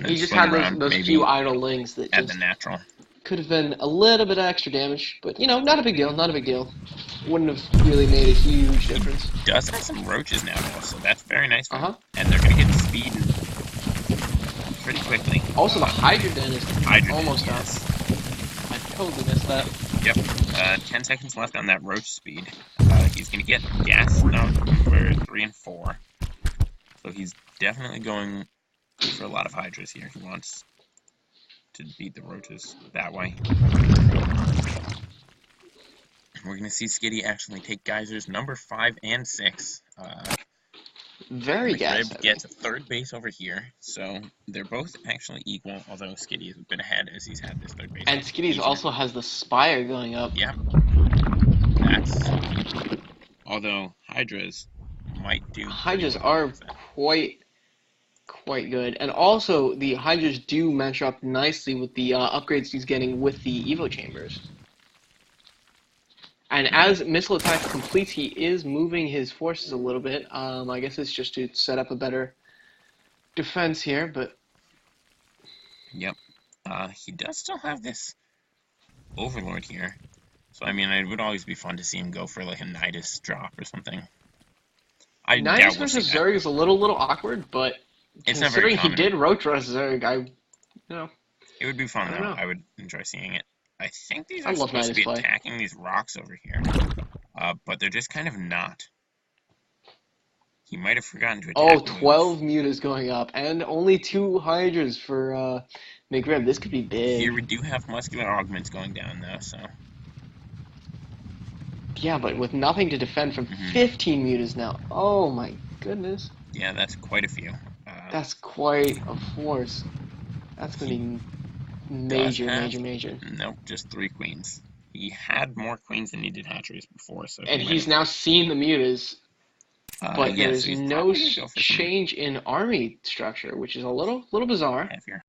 Speaker 2: He just had those few idle lings that
Speaker 1: at the natural.
Speaker 2: Could have been a little bit of extra damage, but, you know, not a big deal, not a big deal. Wouldn't have really made a huge difference.
Speaker 1: He does have some roaches now, though, so that's very nice. And they're going to get speed pretty quickly.
Speaker 2: Also, the Hydra Den is almost up. I totally missed that.
Speaker 1: Yep. 10 seconds left on that roach speed. He's going to get gas for 3 and 4. So he's definitely going for a lot of Hydras here. He wants to beat the roaches that way. We're going to see SCII actually take geysers number 5 and 6.
Speaker 2: Very gas
Speaker 1: McRib
Speaker 2: heavy.
Speaker 1: gets a third base over here, so they're both actually equal, although SCII has been ahead as he's had this third base.
Speaker 2: And SCII's also has the spire going up.
Speaker 1: Yep. That's... Although Hydras might do...
Speaker 2: Hydras are quite good. And also, the Hydras do match up nicely with the upgrades he's getting with the Evo Chambers. And as missile attack completes, he is moving his forces a little bit. I guess it's just to set up a better defense here, but...
Speaker 1: Yep. He does still have this Overlord here. So, I mean, it would always be fun to see him go for, like, a Nidus drop or something. I doubt
Speaker 2: Nidus
Speaker 1: we'll see
Speaker 2: versus
Speaker 1: that.
Speaker 2: Zerg is a little awkward, but
Speaker 1: It's not very
Speaker 2: considering he
Speaker 1: common.
Speaker 2: did roach rush Zerg,
Speaker 1: It would be fun,
Speaker 2: I
Speaker 1: though.
Speaker 2: don't know.
Speaker 1: I would enjoy seeing it. I think these
Speaker 2: I
Speaker 1: are
Speaker 2: love
Speaker 1: supposed to be
Speaker 2: Nidus play.
Speaker 1: attacking these rocks over here. But they're just kind of not. He might have forgotten to attack
Speaker 2: Oh,
Speaker 1: the move.
Speaker 2: 12 mutas going up, and only 2 Hydras for McRib. This could be big.
Speaker 1: Here we do have muscular augments going down, though, so...
Speaker 2: Yeah, but with nothing to defend from 15 mutas now. Oh my goodness.
Speaker 1: Yeah, that's quite a few.
Speaker 2: That's quite a force. That's going to be major.
Speaker 1: Nope, just 3 queens. He had more queens than he did hatcheries before, so...
Speaker 2: And he's now seen the mutas, but
Speaker 1: yeah,
Speaker 2: there's
Speaker 1: so he's
Speaker 2: no
Speaker 1: probably gonna go for some
Speaker 2: change in army structure, which is a little bizarre.
Speaker 1: heavier.